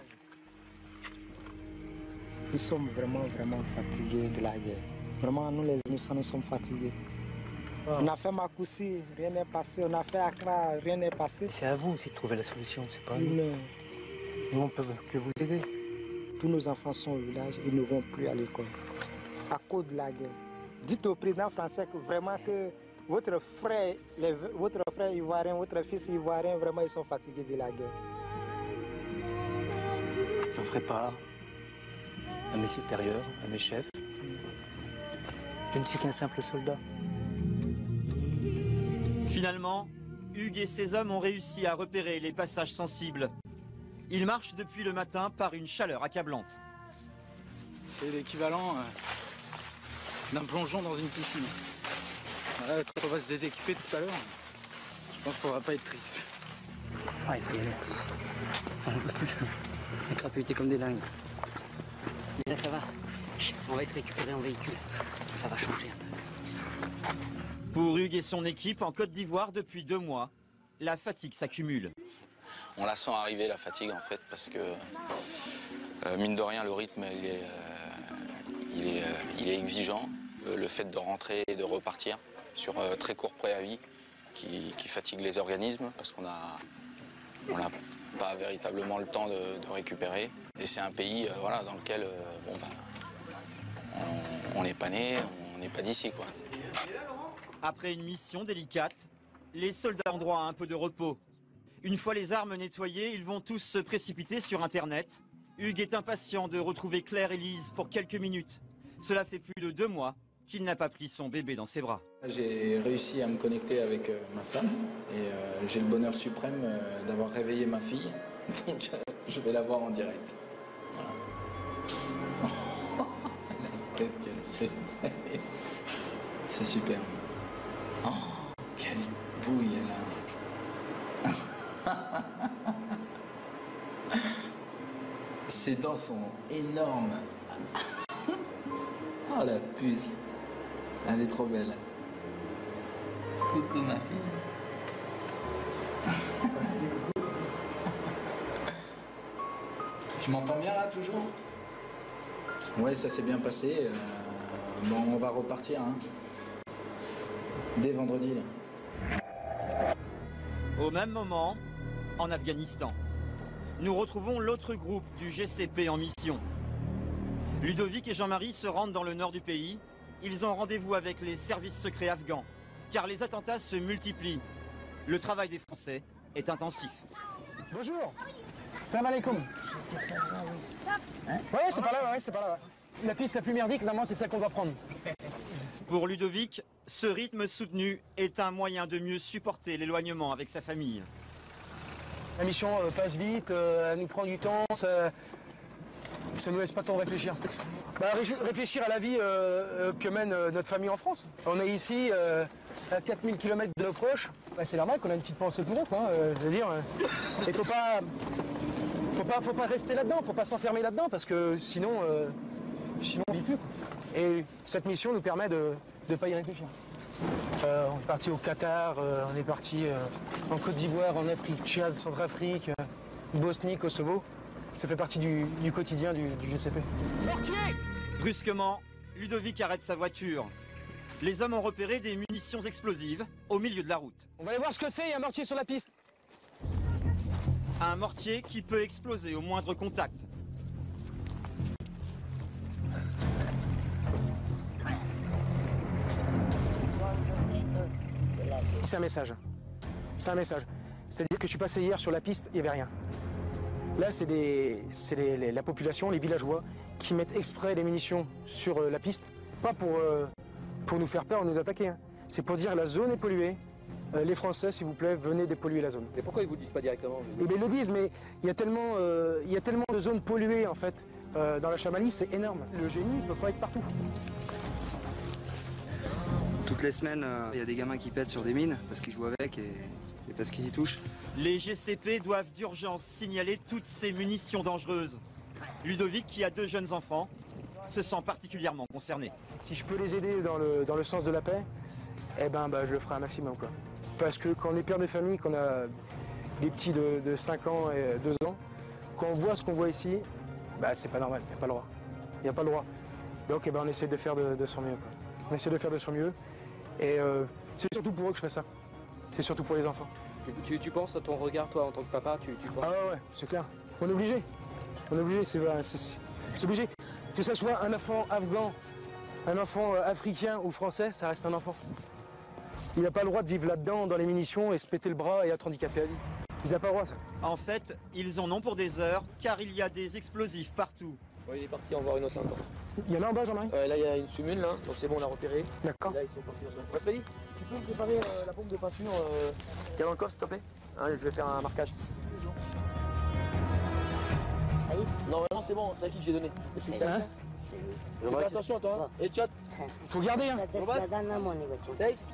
Nous sommes vraiment fatigués de la guerre. Vraiment, nous les innocents, nous sommes fatigués. On a fait Makoussi, rien n'est passé. On a fait Accra, rien n'est passé. C'est à vous aussi de trouver la solution, c'est pas nous. nous. Nous, on peut que vous aider. Tous nos enfants sont au village, ils ne vont plus à l'école à cause de la guerre. Dites au président français que vraiment que votre frère ivoirien, votre fils ivoirien, vraiment ils sont fatigués de la guerre. J'en ferai part à mes supérieurs, à mes chefs. Je ne suis qu'un simple soldat. Finalement, Hugues et ses hommes ont réussi à repérer les passages sensibles. Ils marchent depuis le matin par une chaleur accablante. C'est l'équivalent d'un plongeon dans une piscine. Voilà, quand on va se déséquiper tout à l'heure, je pense qu'on va pas être triste. Ah, il faut y aller. On ne peut plus. On va craputer comme des dingues. Mais là, ça va. On va être récupéré en véhicule. Ça va changer un peu. Pour Hugues et son équipe, en Côte d'Ivoire, depuis 2 mois, la fatigue s'accumule. On la sent arriver, la fatigue, en fait, parce que, mine de rien, le rythme, il est exigeant. Le fait de rentrer et de repartir sur très court préavis qui fatigue les organismes, parce qu'on n'a pas véritablement le temps de récupérer. Et c'est un pays voilà, dans lequel on n'est pas né, on n'est pas d'ici, quoi. Après une mission délicate, les soldats ont droit à un peu de repos. Une fois les armes nettoyées, ils vont tous se précipiter sur Internet. Hugues est impatient de retrouver Claire et Lise pour quelques minutes. Cela fait plus de 2 mois qu'il n'a pas pris son bébé dans ses bras. J'ai réussi à me connecter avec ma femme et j'ai le bonheur suprême d'avoir réveillé ma fille. Donc je vais la voir en direct. Voilà. La tête qu'elle fait. C'est super. Oh, quelle bouille elle a. Ses dents sont énormes. Oh la puce. Elle est trop belle. Coucou ma fille. Tu m'entends bien là toujours? Ouais, ça s'est bien passé. Bon, on va repartir hein. Dès vendredi là. Au même moment, en Afghanistan, nous retrouvons l'autre groupe du GCP en mission. Ludovic et Jean-Marie se rendent dans le nord du pays. Ils ont rendez-vous avec les services secrets afghans, car les attentats se multiplient. Le travail des Français est intensif. Bonjour. Salam alaikum. Ouais, c'est par là, ouais, c'est par là. Ouais. La piste la plus merdique, normalement, c'est celle qu'on doit prendre. Pour Ludovic, ce rythme soutenu est un moyen de mieux supporter l'éloignement avec sa famille. La mission passe vite, elle nous prend du temps, ça nous laisse pas le temps de réfléchir. Bah, réfléchir à la vie que mène notre famille en France. On est ici à 4000 km de nos proches. Bah, c'est normal qu'on a une petite pensée pour eux, quoi. Je veux dire, il faut pas rester là-dedans, faut pas s'enfermer là-dedans parce que sinon on vit plus, quoi. Et cette mission nous permet de ne pas y réfléchir. On est parti au Qatar, on est parti en Côte d'Ivoire, en Afrique, Tchad, Centrafrique. Bosnie, Kosovo. Ça fait partie du quotidien du GCP. Mortier! Brusquement, Ludovic arrête sa voiture. Les hommes ont repéré des munitions explosives au milieu de la route. On va aller voir ce que c'est, il y a un mortier sur la piste. Un mortier qui peut exploser au moindre contact. C'est un message. C'est un message. C'est-à-dire que je suis passé hier sur la piste, il n'y avait rien. Là, c'est la population, les villageois, qui mettent exprès les munitions sur la piste, pas pour nous faire peur ou nous attaquer. Hein. C'est pour dire la zone est polluée. Les Français, s'il vous plaît, venez dépolluer la zone. Et pourquoi ils ne vous le disent pas directement? Eh bien, ils le disent, mais il y a tellement de zones polluées, en fait, dans la Chamalie, c'est énorme. Le génie ne peut pas être partout. Toutes les semaines, il y a des gamins qui pètent sur des mines parce qu'ils jouent avec et parce qu'ils y touchent. Les GCP doivent d'urgence signaler toutes ces munitions dangereuses. Ludovic, qui a 2 jeunes enfants, se sent particulièrement concerné. Si je peux les aider dans le sens de la paix, eh ben, je le ferai un maximum, quoi. Parce que quand on est père de famille, qu'on a des petits de 5 ans et 2 ans, quand on voit ce qu'on voit ici, c'est pas normal, il n'y a pas le droit. Il n'y a pas le droit. Donc on essaie de faire de son mieux, quoi. On essaie de faire de son mieux. Et c'est surtout pour eux que je fais ça. C'est surtout pour les enfants. Tu penses à ton regard, toi, en tant que papa, tu penses... Ah ouais, c'est clair. On est obligé. On est obligé, c'est obligé. Que ce soit un enfant afghan, un enfant africain ou français, ça reste un enfant. Il n'a pas le droit de vivre là-dedans, dans les munitions, et se péter le bras et être handicapé à vie. Ils n'ont pas le droit, ça. En fait, ils en ont pour des heures, car il y a des explosifs partout. Ouais, il est parti en voir une autre là encore. Il y en a en bas, Jean-Marie? Là, il y a une sumune, là, donc c'est bon, on l'a repéré. D'accord. Là, ils sont partis ensemble. Ouais, Freddy, tu peux me préparer la pompe de peinture qu'il y a dans le corps, s'il te plaît? Allez, je vais faire un marquage. Non, vraiment, c'est bon, c'est à qui que j'ai donné. Fais attention, toi. Hein. Et chat. Faut garder, hein.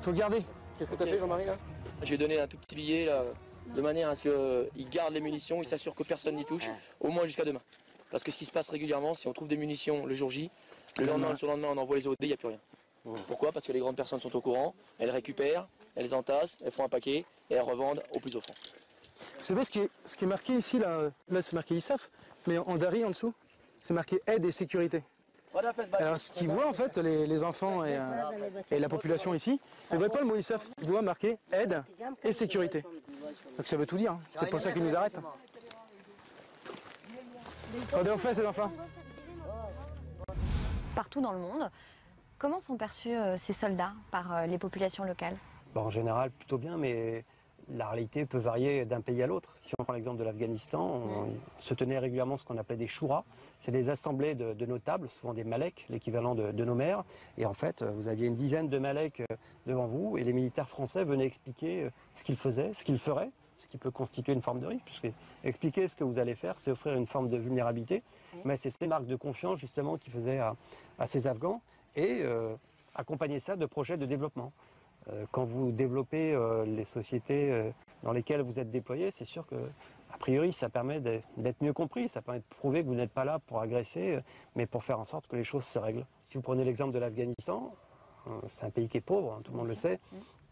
Faut garder. Qu'est-ce que t'as fait, Jean-Marie, là? J'ai donné un tout petit billet, là, de manière à ce qu'il garde les munitions, il s'assure que personne n'y touche, au moins jusqu'à demain. Parce que ce qui se passe régulièrement, c'est qu'on trouve des munitions le jour J, le lendemain, le surlendemain, on envoie les OD, il n'y a plus rien. Pourquoi? Parce que les grandes personnes sont au courant, elles récupèrent, elles entassent, elles font un paquet et elles revendent au plus offrant. Vous savez ce qui est marqué ici, là c'est marqué ISAF, mais en dari en dessous, c'est marqué aide et sécurité. Alors ce qu'ils voient en fait, les enfants et la population ici, ils ne voient pas le mot ISAF, ils voient marqué aide et sécurité. Donc ça veut tout dire, hein. C'est pour ça qu'ils nous arrêtent. Regardez en fait ces enfants. Partout dans le monde, comment sont perçus ces soldats par les populations locales? En général, plutôt bien, mais la réalité peut varier d'un pays à l'autre. Si on prend l'exemple de l'Afghanistan, on se tenait régulièrement ce qu'on appelait des shouras. C'est des assemblées de notables, souvent des maleks, l'équivalent de nos maires. Et en fait, vous aviez une dizaine de maleks devant vous et les militaires français venaient expliquer ce qu'ils faisaient, ce qu'ils feraient, ce qui peut constituer une forme de risque, puisque expliquer ce que vous allez faire, c'est offrir une forme de vulnérabilité. Mais c'était une marque de confiance justement qu'ils faisaient à ces Afghans et accompagner ça de projets de développement. Quand vous développez les sociétés dans lesquelles vous êtes déployés, c'est sûr que, a priori, ça permet d'être mieux compris. Ça permet de prouver que vous n'êtes pas là pour agresser, mais pour faire en sorte que les choses se règlent. Si vous prenez l'exemple de l'Afghanistan, c'est un pays qui est pauvre, tout le monde le sait,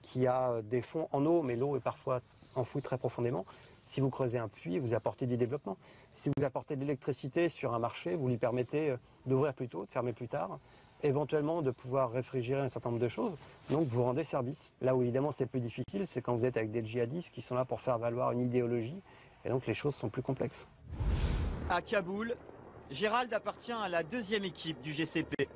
qui a des fonds en eau, mais l'eau est parfois enfouie très profondément. Si vous creusez un puits, vous apportez du développement. Si vous apportez de l'électricité sur un marché, vous lui permettez d'ouvrir plus tôt, de fermer plus tard, éventuellement de pouvoir réfrigérer un certain nombre de choses. Donc vous rendez service. Là où évidemment c'est plus difficile, c'est quand vous êtes avec des djihadistes qui sont là pour faire valoir une idéologie, et donc les choses sont plus complexes. À Kaboul, Gérald appartient à la 2e équipe du GCP.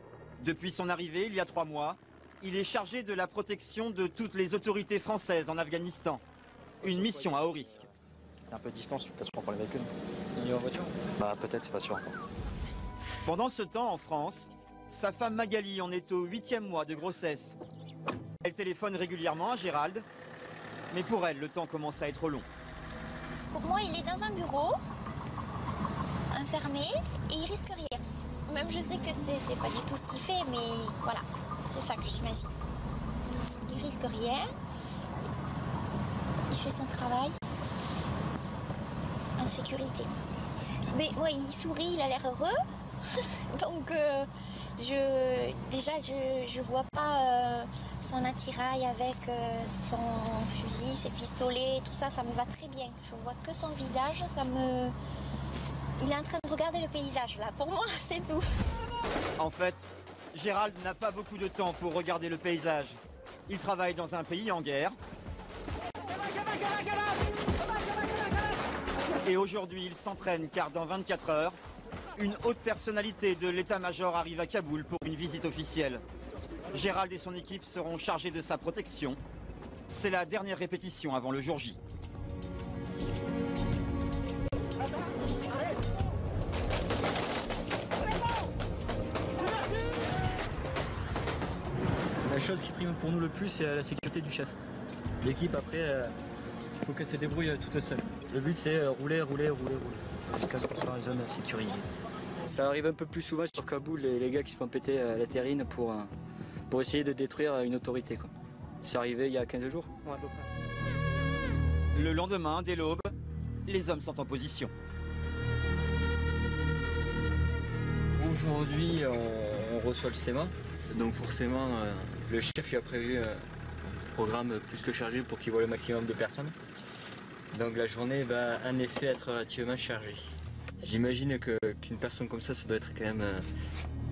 Depuis son arrivée, il y a 3 mois, il est chargé de la protection de toutes les autorités françaises en Afghanistan. Une mission à haut risque. Un peu de distance, peut-être pour les véhicules. Il est en voiture? Peut-être, c'est pas sûr. Pendant ce temps, en France, sa femme Magali en est au 8e mois de grossesse. Elle téléphone régulièrement à Gérald, mais pour elle, le temps commence à être long. Pour moi, il est dans un bureau, enfermé, et il risque rien. Même je sais que c'est pas du tout ce qu'il fait, mais voilà, c'est ça que j'imagine. Il risque rien, il fait son travail en sécurité. Mais ouais, il sourit, il a l'air heureux, donc Déjà, je vois pas son attirail avec son fusil, ses pistolets, tout ça, ça me va très bien. Je vois que son visage, il est en train de regarder le paysage, là. Pour moi, c'est tout. En fait, Gérald n'a pas beaucoup de temps pour regarder le paysage. Il travaille dans un pays en guerre. Et aujourd'hui, il s'entraîne car dans 24 heures, une haute personnalité de l'état-major arrive à Kaboul pour une visite officielle. Gérald et son équipe seront chargés de sa protection. C'est la dernière répétition avant le jour J. La chose qui prime pour nous le plus, c'est la sécurité du chef. L'équipe, après, il faut qu'elle se débrouille toute seule. Le but, c'est rouler, jusqu'à ce qu'on soit en zone sécurisée. Ça arrive un peu plus souvent sur Kaboul, les gars qui se font péter la terrine pour essayer de détruire une autorité, quoi. C'est arrivé il y a 15 jours. Ouais, à peu près. Le lendemain, dès l'aube, les hommes sont en position. Aujourd'hui, on reçoit le SEMA. Donc forcément, le chef il a prévu un programme plus que chargé pour qu'il voit le maximum de personnes. Donc la journée va en effet être relativement chargée. J'imagine qu'une personne comme ça doit être quand même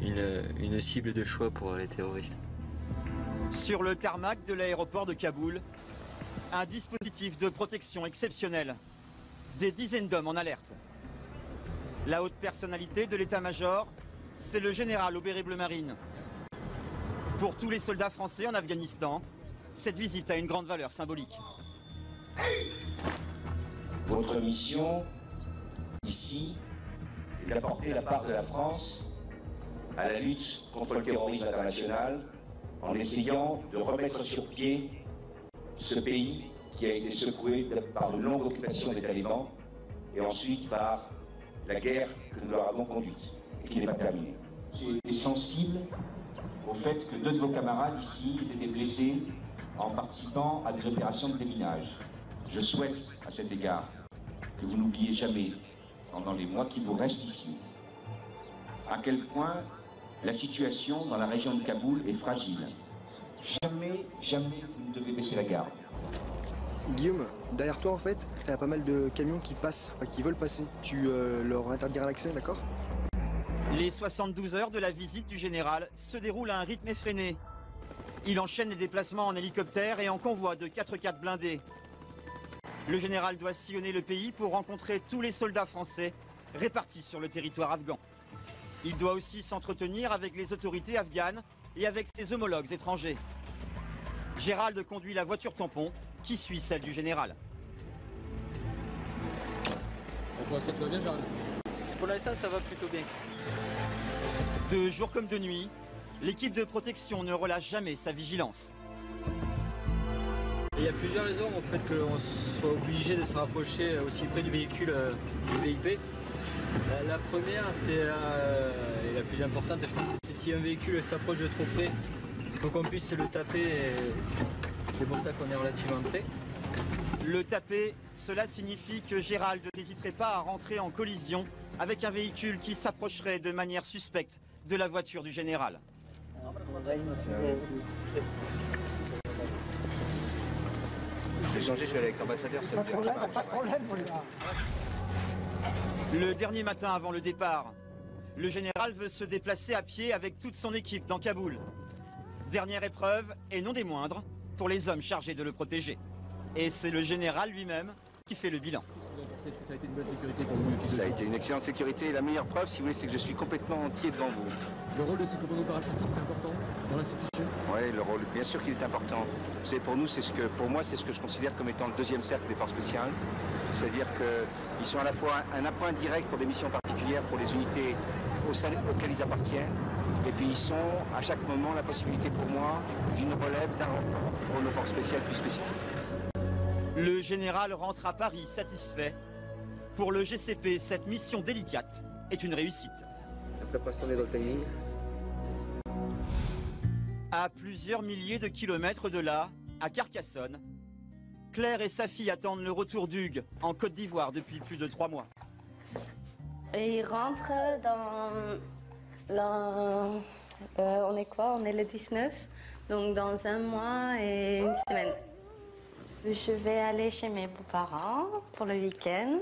une cible de choix pour les terroristes. Sur le tarmac de l'aéroport de Kaboul, un dispositif de protection exceptionnel. Des dizaines d'hommes en alerte. La haute personnalité de l'état-major, c'est le général au béret bleu marine. Pour tous les soldats français en Afghanistan, cette visite a une grande valeur symbolique. Votre mission, ici, est d'apporter la part de la France à la lutte contre le terrorisme international en essayant de remettre sur pied ce pays qui a été secoué par une longue occupation des talibans et ensuite par la guerre que nous leur avons conduite et qui n'est pas terminée. J'ai été sensible au fait que 2 de vos camarades ici aient été blessés en participant à des opérations de déminage. Je souhaite, à cet égard, que vous n'oubliez jamais, pendant les mois qui vous restent ici, à quel point la situation dans la région de Kaboul est fragile. Jamais, jamais vous ne devez baisser la garde. Guillaume, derrière toi en fait, il y a pas mal de camions qui passent, qui veulent passer. Tu leur interdiras l'accès, d'accord? Les 72 heures de la visite du général se déroulent à un rythme effréné. Il enchaîne les déplacements en hélicoptère et en convoi de 4x4 blindés. Le général doit sillonner le pays pour rencontrer tous les soldats français répartis sur le territoire afghan. Il doit aussi s'entretenir avec les autorités afghanes et avec ses homologues étrangers. Gérald conduit la voiture tampon qui suit celle du général. Pour l'instant, tout va bien, Gérald? Pour l'instant, ça va plutôt bien. De jour comme de nuit, l'équipe de protection ne relâche jamais sa vigilance. Il y a plusieurs raisons au fait qu'on soit obligé de se rapprocher aussi près du véhicule du VIP. La première, c'est et la plus importante, je pense, c'est si un véhicule s'approche de trop près, il faut qu'on puisse le taper et c'est pour ça qu'on est relativement près. Le taper, cela signifie que Gérald n'hésiterait pas à rentrer en collision avec un véhicule qui s'approcherait de manière suspecte de la voiture du général. Je vais changer, je vais aller avec l'ambassadeur. Pas de problème, mon gars. Le dernier matin avant le départ, le général veut se déplacer à pied avec toute son équipe dans Kaboul. Dernière épreuve, et non des moindres, pour les hommes chargés de le protéger. Et c'est le général lui-même qui fait le bilan. Est-ce que ça a été une bonne sécurité pour vous? Ça a été une excellente sécurité et la meilleure preuve, si vous voulez, c'est que je suis complètement entier devant vous. Le rôle de ces commandos parachutistes, c'est important dans l'institution? Oui, le rôle, bien sûr qu'il est important. Vous savez, pour nous, pour moi, c'est ce que je considère comme étant le deuxième cercle des forces spéciales. C'est-à-dire qu'ils sont à la fois un appoint direct pour des missions particulières pour les unités auxquelles ils appartiennent. Et puis ils sont à chaque moment la possibilité pour moi d'une relève, d'un renfort pour nos forces spéciales plus spécifiques. Le général rentre à Paris satisfait. Pour le GCP, cette mission délicate est une réussite. La préparation des timing. À plusieurs milliers de kilomètres de là, à Carcassonne, Claire et sa fille attendent le retour d'Hugues en Côte d'Ivoire depuis plus de 3 mois. Il rentre dans On est quoi? On est le 19, donc dans 1 mois et 1 semaine. Je vais aller chez mes beaux-parents pour le week-end,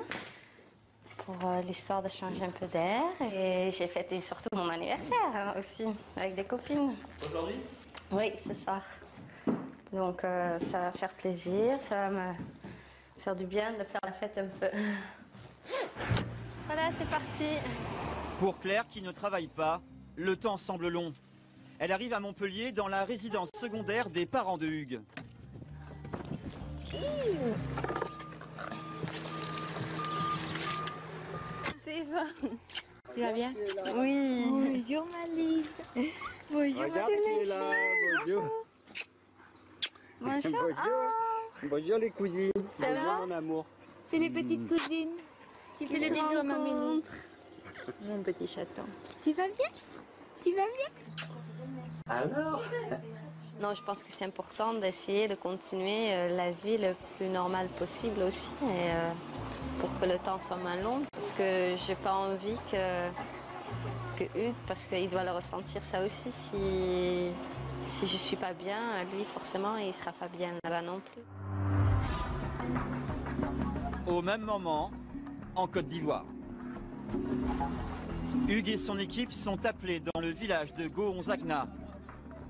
pour l'histoire de changer un peu d'air. Et j'ai fêté surtout mon anniversaire aussi, avec des copines. Aujourd'hui? Oui, ce soir. Donc ça va faire plaisir, ça va me faire du bien de faire la fête un peu. Voilà, c'est parti. Pour Claire, qui ne travaille pas, le temps semble long. Elle arrive à Montpellier dans la résidence secondaire des parents de Hugues. C'est bon. Tu vas bien? Oui. Bonjour Malice. Bonjour Regarde qui est là. Bonjour. Bonjour. Bonjour les cousines. Ça Bonjour va? mon amour. C'est les petites cousines. Tu fais le bisou à ma Mélie. Mon petit chaton. Tu vas bien? Tu vas bien? Alors? Non, je pense que c'est important d'essayer de continuer la vie le plus normale possible aussi, et, pour que le temps soit moins long. Parce que j'ai pas envie que Hugues, parce qu'il doit le ressentir ça aussi, si je suis pas bien, lui forcément il sera pas bien là-bas non plus. Au même moment, en Côte d'Ivoire. Hugues et son équipe sont appelés dans le village de Goonzagna.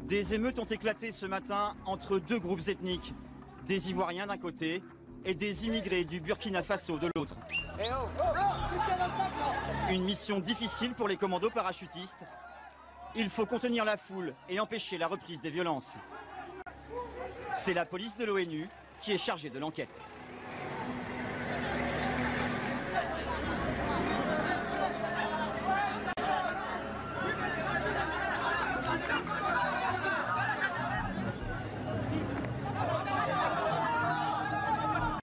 Des émeutes ont éclaté ce matin entre 2 groupes ethniques, des Ivoiriens d'un côté et des immigrés du Burkina Faso de l'autre. Une mission difficile pour les commandos parachutistes. Il faut contenir la foule et empêcher la reprise des violences. C'est la police de l'ONU qui est chargée de l'enquête.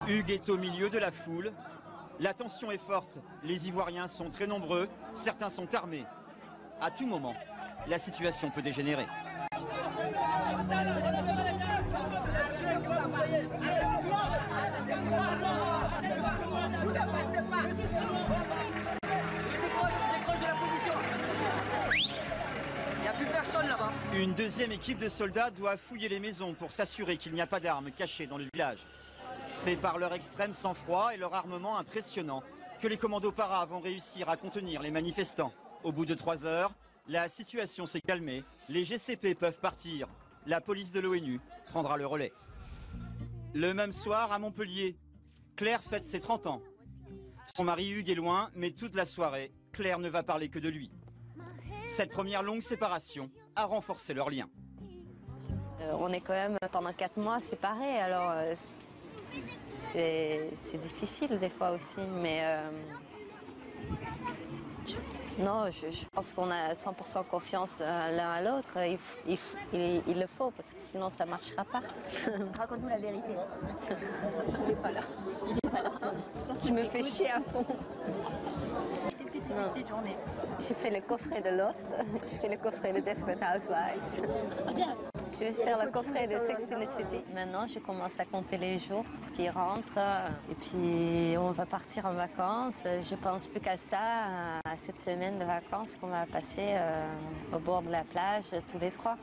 Hugues est au milieu de la foule. La tension est forte. Les Ivoiriens sont très nombreux. Certains sont armés. À tout moment, la situation peut dégénérer. Il n'y a plus personne là-bas. Une deuxième équipe de soldats doit fouiller les maisons pour s'assurer qu'il n'y a pas d'armes cachées dans le village. C'est par leur extrême sang-froid et leur armement impressionnant que les commandos paras vont réussir à contenir les manifestants. Au bout de 3 heures, la situation s'est calmée. Les GCP peuvent partir. La police de l'ONU prendra le relais. Le même soir, à Montpellier, Claire fête ses 30 ans. Son mari Hugues est loin, mais toute la soirée, Claire ne va parler que de lui. Cette première longue séparation a renforcé leur lien. On est quand même pendant 4 mois séparés, alors c'est difficile des fois aussi, mais je pense qu'on a 100% confiance l'un à l'autre. Il le faut, parce que sinon ça ne marchera pas. Raconte-nous la vérité. Il n'est pas là. Tu me fais chier à fond. Qu'est-ce que tu fais de tes journées? J'ai fait le coffret de Lost, j'ai fait le coffret de Desperate Housewives. C'est bien. Je vais faire le coffret de Sex and the City. Maintenant, je commence à compter les jours pour qu'ils rentrent. Et puis, on va partir en vacances. Je pense plus qu'à ça, à cette semaine de vacances qu'on va passer au bord de la plage tous les 3.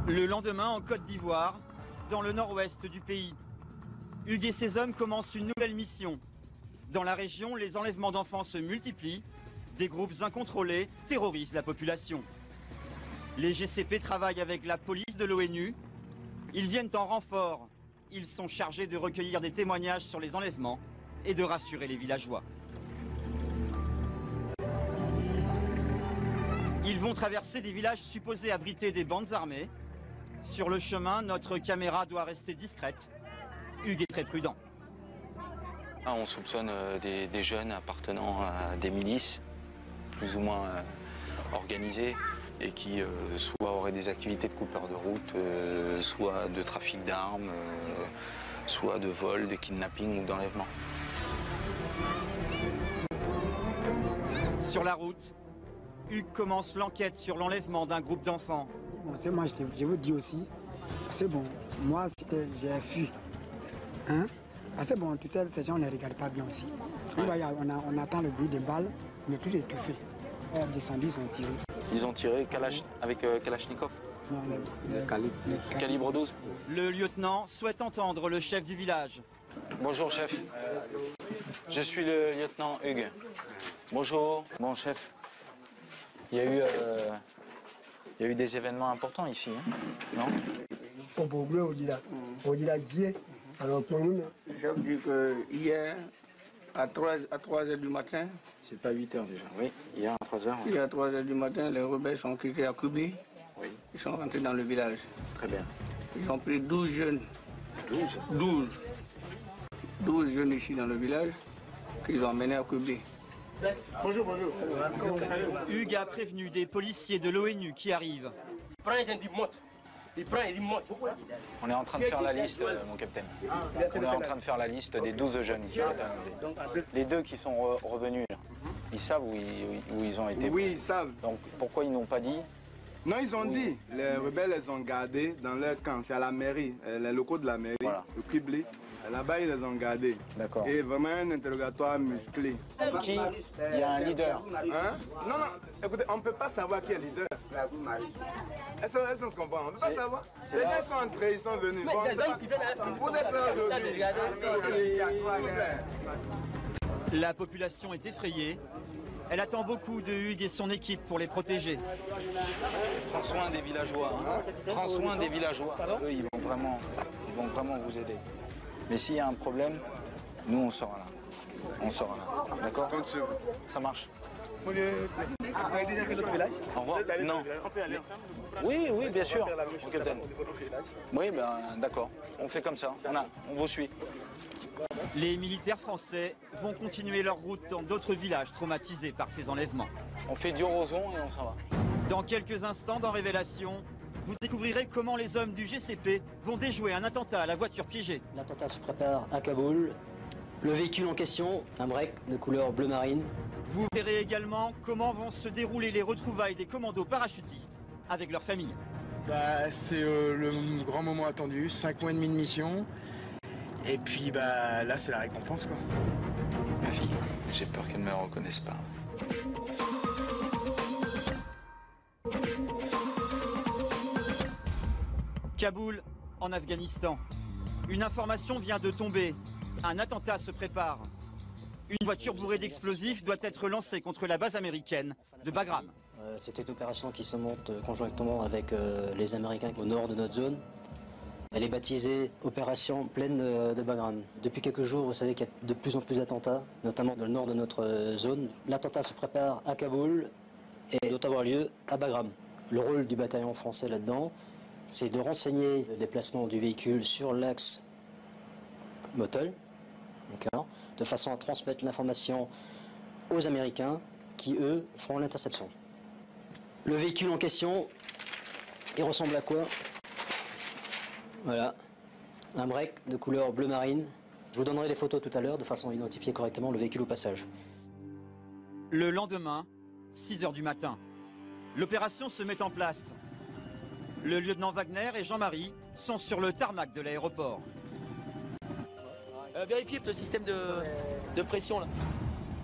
Le lendemain, en Côte d'Ivoire, dans le nord-ouest du pays, Hugues et ses hommes commencent une nouvelle mission. Dans la région, les enlèvements d'enfants se multiplient. Des groupes incontrôlés terrorisent la population. Les GCP travaillent avec la police de l'ONU. Ils viennent en renfort. Ils sont chargés de recueillir des témoignages sur les enlèvements et de rassurer les villageois. Ils vont traverser des villages supposés abriter des bandes armées. Sur le chemin, notre caméra doit rester discrète. Hugues est très prudent. On soupçonne des jeunes appartenant à des milices, plus ou moins organisées, et qui soit auraient des activités de coupeurs de route, soit de trafic d'armes, soit de vol, de kidnapping ou d'enlèvement. Sur la route, Hugues commence l'enquête sur l'enlèvement d'un groupe d'enfants. Bon, c'est moi, je vous dis aussi, c'est bon, moi j'ai fui. Hein? Parce que bon, tu sais, ces gens ne regardent pas bien aussi. On attend le bruit des balles, mais tout est étouffé. Ils sont descendus, ils ont tiré. Ils ont tiré avec Kalachnikov? Non, le calibre 12. Le lieutenant souhaite entendre le chef du village. Bonjour chef. Je suis le lieutenant Hugues. Bonjour. Bon chef, il y a eu des événements importants ici, hein? Non? Alors pour nous, le chef dit que hier, à 3h du matin, c'est pas 8h déjà, oui, hier à 3h. Oui. Hier à 3h du matin, les rebelles sont quittés à Kubli. Oui. Ils sont rentrés dans le village. Très bien. Ils ont pris 12 jeunes. 12 jeunes ici dans le village qu'ils ont emmenés à Kubli. Bonjour. Hugues a prévenu des policiers de l'ONU qui arrivent. On est en train de faire la liste, mon capitaine. On est en train de faire la liste des 12 jeunes ici. Les deux qui sont revenus, là, ils savent où ils ont été. Oui, ils savent. Donc pourquoi ils n'ont pas dit? Non, ils ont dit. Les rebelles les ont gardés dans leur camp. C'est à la mairie, les locaux de la mairie, le Kubli. Là-bas, ils les ont gardés. D'accord. Et vraiment un interrogatoire musclé. Qui? Il y a un leader. Hein? Non, écoutez, on ne peut pas savoir qui est le leader. Est-ce qu'on se comprend? On ne peut pas savoir. Les gens sont entrés, ils sont venus. Bon, vous êtes là aujourd'hui. La population est effrayée. Elle attend beaucoup de Hugues et son équipe pour les protéger. Prends soin des villageois. Hein. Prends soin des villageois. Eux, ils vont vraiment vous aider. Mais s'il y a un problème, nous, on sera là. On sera là. D'accord? Ça marche. Vous avez déjà fait notre village? Au revoir. Non. On peut aller ensemble? Oui, bien sûr. Oui, ben d'accord. On fait comme ça. On vous suit. Les militaires français vont continuer leur route dans d'autres villages traumatisés par ces enlèvements. On fait du roson et on s'en va. Dans quelques instants, dans Révélation, vous découvrirez comment les hommes du GCP vont déjouer un attentat à la voiture piégée. L'attentat se prépare à Kaboul. Le véhicule en question, un break de couleur bleu marine. Vous verrez également comment vont se dérouler les retrouvailles des commandos parachutistes avec leurs familles. C'est le grand moment attendu, 5 mois et demi de mission. Et puis là, c'est la récompense, quoi. Ma fille, j'ai peur qu'elle ne me reconnaisse pas. Kaboul, en Afghanistan. Une information vient de tomber. Un attentat se prépare. Une voiture bourrée d'explosifs doit être lancée contre la base américaine de Bagram. C'est une opération qui se monte conjointement avec les Américains au nord de notre zone. Elle est baptisée Opération Plaine de Bagram. Depuis quelques jours, vous savez qu'il y a de plus en plus d'attentats, notamment dans le nord de notre zone. L'attentat se prépare à Kaboul et doit avoir lieu à Bagram. Le rôle du bataillon français là-dedans, c'est de renseigner le déplacement du véhicule sur l'axe Motul, de façon à transmettre l'information aux Américains qui, eux, feront l'interception. Le véhicule en question, il ressemble à quoi? Voilà, un break de couleur bleu marine. Je vous donnerai les photos tout à l'heure de façon à identifier correctement le véhicule au passage. Le lendemain, 6h du matin, l'opération se met en place. Le lieutenant Wagner et Jean-Marie sont sur le tarmac de l'aéroport. Vérifiez le système de pression là.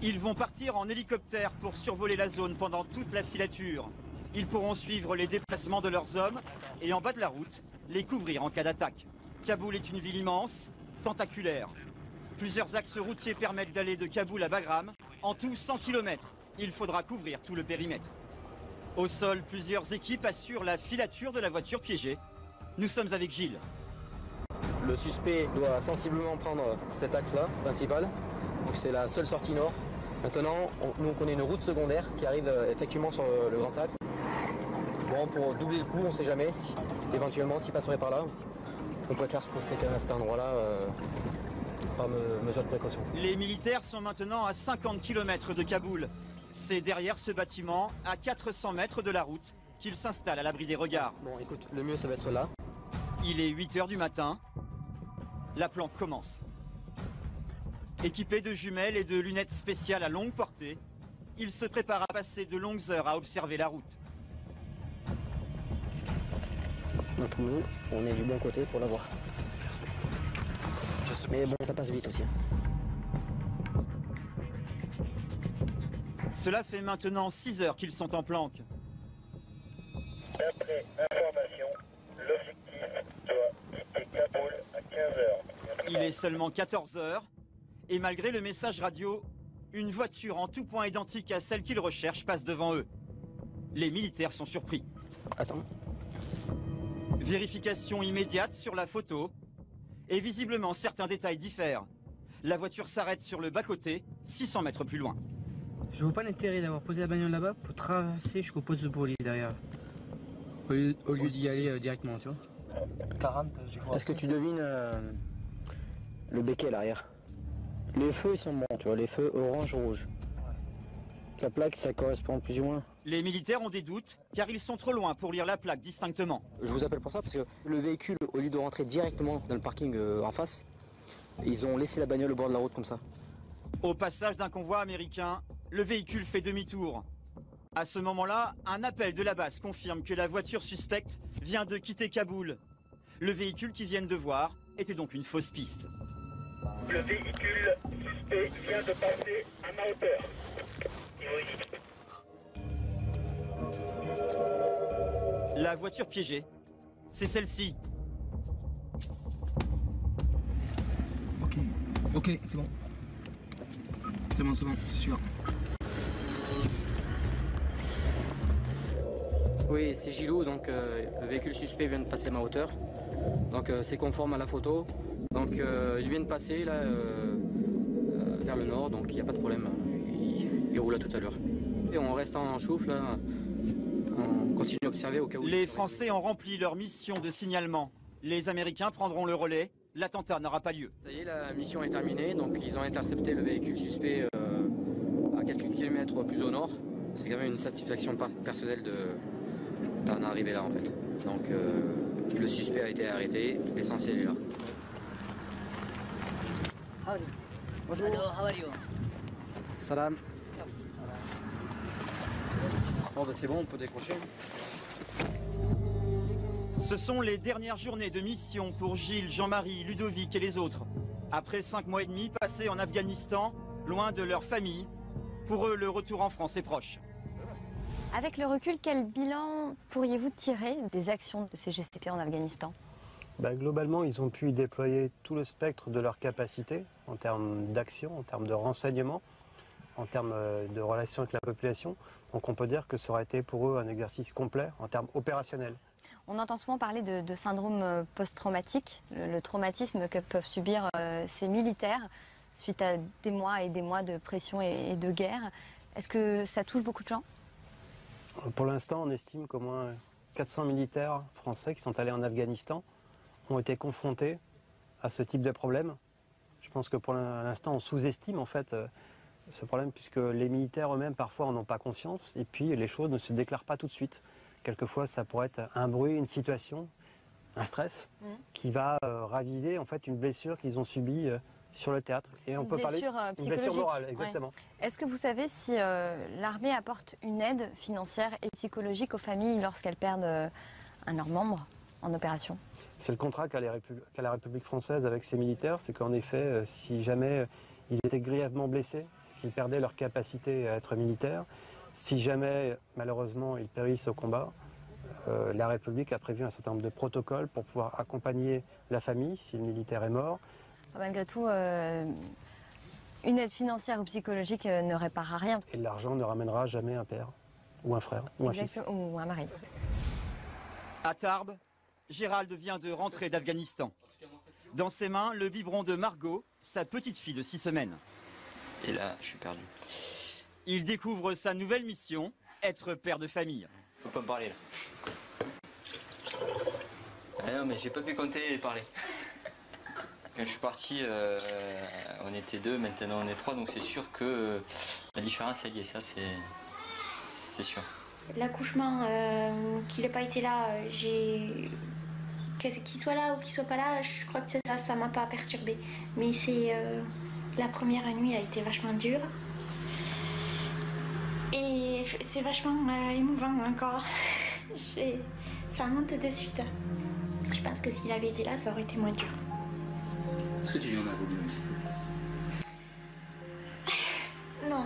Ils vont partir en hélicoptère pour survoler la zone pendant toute la filature. Ils pourront suivre les déplacements de leurs hommes et en bas de la route, les couvrir en cas d'attaque. Kaboul est une ville immense, tentaculaire. Plusieurs axes routiers permettent d'aller de Kaboul à Bagram. En tout 100 km. Il faudra couvrir tout le périmètre. Au sol, plusieurs équipes assurent la filature de la voiture piégée. Nous sommes avec Gilles. Le suspect doit sensiblement prendre cet axe-là, principal. Donc c'est la seule sortie nord. Maintenant, nous on connaît une route secondaire qui arrive effectivement sur le grand axe. Bon, pour doubler le coup, on ne sait jamais, éventuellement s'il passerait par là, on préfère se poster à cet endroit-là par mesure de précaution. Les militaires sont maintenant à 50 km de Kaboul. C'est derrière ce bâtiment, à 400 mètres de la route, qu'ils s'installent à l'abri des regards. Bon, écoute, le mieux ça va être là. Il est 8h du matin. La planque commence. Équipés de jumelles et de lunettes spéciales à longue portée, ils se préparent à passer de longues heures à observer la route. Donc nous, on est du bon côté pour la voir. Mais bon, ça passe vite aussi. Cela fait maintenant 6 heures qu'ils sont en planque. D'après information, l'objectif doit quitter Kaboul à 15 heures. Il est seulement 14 heures et malgré le message radio, une voiture en tout point identique à celle qu'ils recherchent passe devant eux. Les militaires sont surpris. Attends. Vérification immédiate sur la photo et visiblement certains détails diffèrent. La voiture s'arrête sur le bas-côté, 600 mètres plus loin. Je vois pas l'intérêt d'avoir posé la bagnole là-bas pour traverser jusqu'au poste de police derrière. Au lieu d'y aller directement, tu vois. 40, je vois. Est-ce que tu devines le béquet à l'arrière? Les feux, ils sont bons, tu vois, les feux orange-rouge. La plaque, ça correspond plus ou moins. Les militaires ont des doutes car ils sont trop loin pour lire la plaque distinctement. Je vous appelle pour ça parce que le véhicule, au lieu de rentrer directement dans le parking en face, ils ont laissé la bagnole au bord de la route comme ça. Au passage d'un convoi américain, le véhicule fait demi-tour. À ce moment-là, un appel de la base confirme que la voiture suspecte vient de quitter Kaboul. Le véhicule qu'ils viennent de voir était donc une fausse piste. Le véhicule suspect vient de passer à ma hauteur. La voiture piégée, c'est celle-ci. Ok, c'est bon. C'est bon, c'est sûr. Oui, c'est Gilou, donc le véhicule suspect vient de passer à ma hauteur. Donc c'est conforme à la photo. Donc il vient de passer là vers le nord, donc il n'y a pas de problème. Il roule à toute allure. Et on reste en chouffe là, on continue à observer au cas où. Les Français ont rempli leur mission de signalement. Les Américains prendront le relais. L'attentat n'aura pas lieu. Ça y est, la mission est terminée, donc ils ont intercepté le véhicule suspect à quelques kilomètres plus au nord. C'est quand même une satisfaction personnelle d'en arriver là en fait. Donc le suspect a été arrêté, l'essentiel est là. Bonjour. Hello, how are you? Salam. Bon bah c'est bon, on peut décrocher. Ce sont les dernières journées de mission pour Gilles, Jean-Marie, Ludovic et les autres. Après 5 mois et demi passés en Afghanistan, loin de leur famille, pour eux le retour en France est proche. Avec le recul, quel bilan pourriez-vous tirer des actions de ces GCP en Afghanistan? Globalement, ils ont pu déployer tout le spectre de leurs capacités en termes d'action, en termes de renseignement, en termes de relations avec la population. Donc on peut dire que ça aurait été pour eux un exercice complet en termes opérationnels. On entend souvent parler de syndrome post-traumatique, le traumatisme que peuvent subir ces militaires suite à des mois et des mois de pression et de guerre. Est-ce que ça touche beaucoup de gens? Pour l'instant, on estime qu'au moins 400 militaires français qui sont allés en Afghanistan ont été confrontés à ce type de problème. Je pense que pour l'instant, on sous-estime en fait ce problème puisque les militaires eux-mêmes parfois en ont pas conscience et puis les choses ne se déclarent pas tout de suite. Quelquefois, ça pourrait être un bruit, une situation, un stress qui va raviver en fait une blessure qu'ils ont subie sur le théâtre. Et on peut parler d'une blessure morale, exactement. Ouais. Est-ce que vous savez si l'armée apporte une aide financière et psychologique aux familles lorsqu'elles perdent un de leurs membres en opération? C'est le contrat qu'a la République française avec ses militaires, c'est qu'en effet, si jamais ils étaient grièvement blessés, qu'ils perdaient leur capacité à être militaires, si jamais, malheureusement, ils périssent au combat, la République a prévu un certain nombre de protocoles pour pouvoir accompagner la famille si le militaire est mort. Malgré tout, une aide financière ou psychologique ne réparera rien. Et l'argent ne ramènera jamais un père, ou un frère, ou un fils. Ou un mari. À Tarbes, Gérald vient de rentrer d'Afghanistan. Dans ses mains, le biberon de Margot, sa petite fille de 6 semaines. Et là, je suis perdu. Il découvre sa nouvelle mission, être père de famille. Faut pas me parler là. Ah non, mais j'ai pas pu compter et parler. Quand je suis parti, on était 2, maintenant on est 3, donc c'est sûr que la différence est liée, ça c'est sûr. L'accouchement, qu'il n'ait pas été là, qu'il soit là ou qu'il soit pas là, je crois que ça m'a pas perturbée. Mais la première nuit a été vachement dure. Et c'est vachement émouvant encore. Ça monte de suite. Je pense que s'il avait été là, ça aurait été moins dur. Est-ce que tu lui en as voulu un petit peu? Non.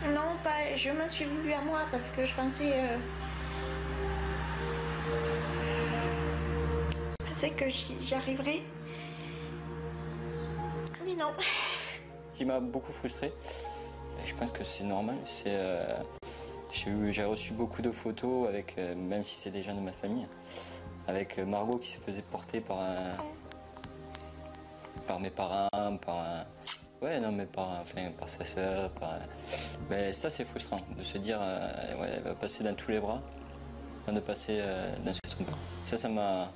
Non, pas. Je m'en suis voulu à moi parce que je pensais que j'y arriverais. Mais non. Ce qui m'a beaucoup frustré, et je pense que c'est normal, c'est j'ai reçu beaucoup de photos avec, même si c'est des gens de ma famille, avec Margot qui se faisait porter par mes parents, par sa sœur. Mais ça c'est frustrant de se dire ouais, elle va passer dans tous les bras, de passer dans ce truc. Ça m'a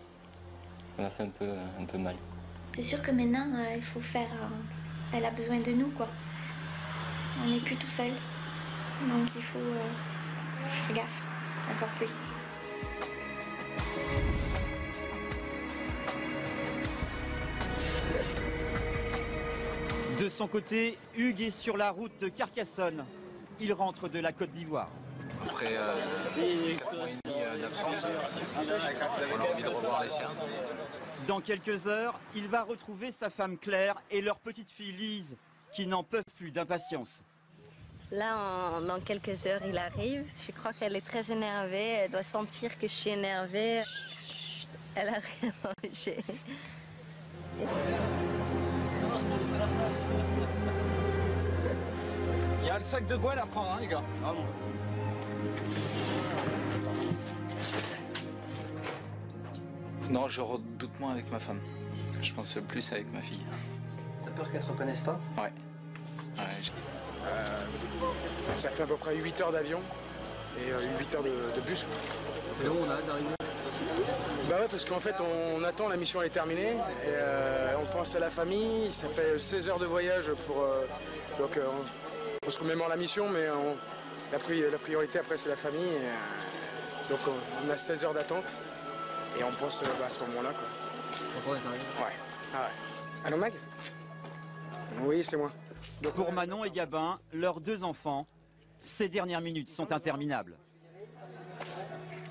fait un peu mal. C'est sûr que maintenant il faut faire. Elle a besoin de nous, quoi. On n'est plus tout seul. Donc il faut faire gaffe, encore plus. De son côté, Hugues est sur la route de Carcassonne. Il rentre de la Côte d'Ivoire. Après 4 mois et demi d'absence, on a envie de revoir les siens. Dans quelques heures, il va retrouver sa femme Claire et leur petite fille Lise, qui n'en peuvent plus d'impatience. Là, dans quelques heures, il arrive. Je crois qu'elle est très énervée. Elle doit sentir que je suis énervée. Elle a rien mangé. Il y a le sac de Gouel à prendre, hein, les gars. Bravo. Non, je redoute moins avec ma femme. Je pense plus avec ma fille. T'as peur qu'elle te reconnaisse pas? Ouais. Ça fait à peu près 8 heures d'avion et 8 heures de bus. C'est long, on a d'arriver. Bah ouais, parce qu'en fait, on attend, la mission est terminée, et on pense à la famille. Ça fait 16 heures de voyage pour... donc on se remémore la mission, mais la priorité après, c'est la famille. Donc on a 16 heures d'attente, et on pense à ce moment-là, quoi. Pourquoi est arrivé? Ouais. Ah ouais. Allô, Mag? Oui, c'est moi. Donc pour Manon et Gabin, leurs 2 enfants, ces dernières minutes sont interminables.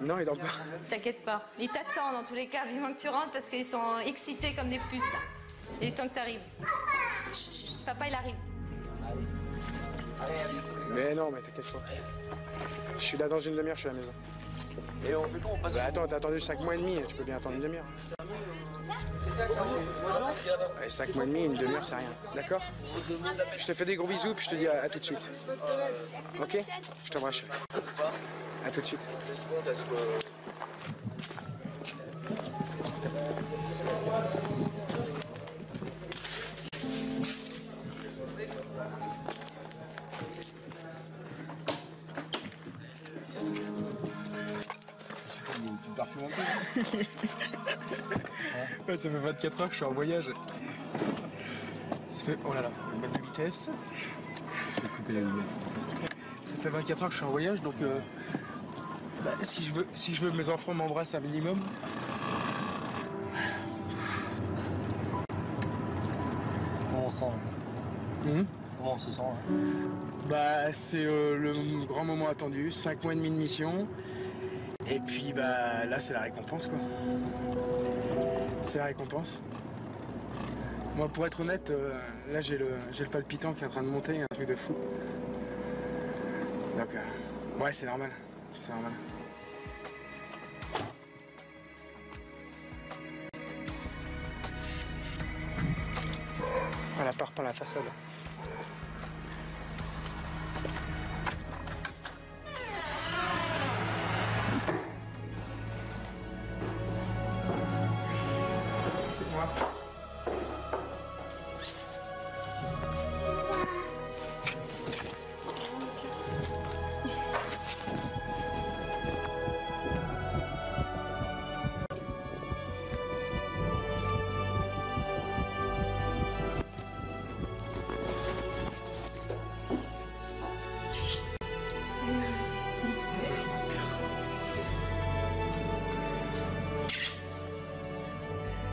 Non, il dort pas. T'inquiète pas, ils t'attendent dans tous les cas, vivement que tu rentres parce qu'ils sont excités comme des puces là. Il est temps que t'arrives. Chut, chut, papa il arrive. Mais non, mais t'inquiète pas. Je suis là dans une demi-heure, je suis à la maison. Et on fait quoi? On passe. Bah attends, t'as attendu 5 mois et demi, tu peux bien attendre une demi-heure. 5 mois et demi, une demi-heure, c'est rien. D'accord? Je te fais des gros bisous, puis je te dis à tout de suite. Ok? Je t'embrasse, chérie. À tout de suite. Tu parfumes un peu. Ouais, ça fait 24 heures que je suis en voyage. Ça fait... Oh là là, une boîte de vitesse. Je vais couper la lumière. Ça fait 24 heures que je suis en voyage, donc bah, si je veux que mes enfants m'embrassent un minimum. Comment on sent là? Comment on se sent là? Bah c'est le grand moment attendu, 5 mois et demi de mission. Et puis bah là c'est la récompense quoi. C'est la récompense. Moi pour être honnête, là j'ai le palpitant qui est en train de monter, un truc de fou. Donc ouais c'est normal, c'est normal. Voilà, part par la façade. C'est moi.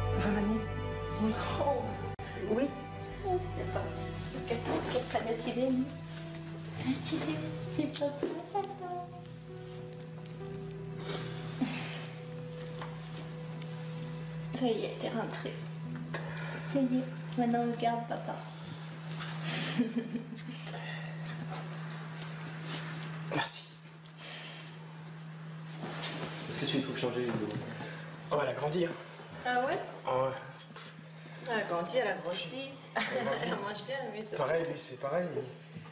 Ça va, Mani? Oui. Oh, oui. Je sais pas. Quelle planète il est, lui? C'est pas tout, j'adore. Ça y est, t'es rentrée. Ça y est, maintenant on regarde papa. Merci. Est-ce que tu me trouves changé, Ludo? Oh, elle a grandi, hein. Ah ouais? Oh, ouais. Elle a grandi, elle a grossi. Elle mange bien, mais c'est Pareil, lui, c'est pareil.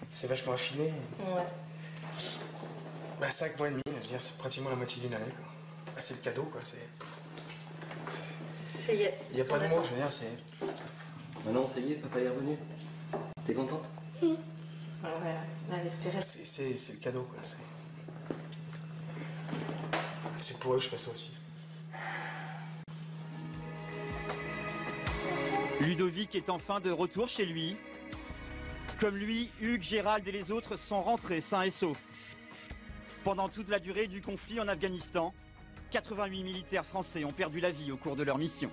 C'est vachement affiné. Ouais. Bah, 5 mois et demi, je veux dire, c'est pratiquement la moitié d'une année, quoi. C'est le cadeau, quoi. Il n'y a pas de mots, je veux dire, c'est... Maintenant, ça y est, papa est revenu. T'es contente? Ouais, elle espérait. C'est le cadeau, quoi. C'est pour eux que je fais ça aussi. Ludovic est enfin de retour chez lui. Comme lui, Hugues, Gérald et les autres sont rentrés sains et saufs. Pendant toute la durée du conflit en Afghanistan, 88 militaires français ont perdu la vie au cours de leur mission.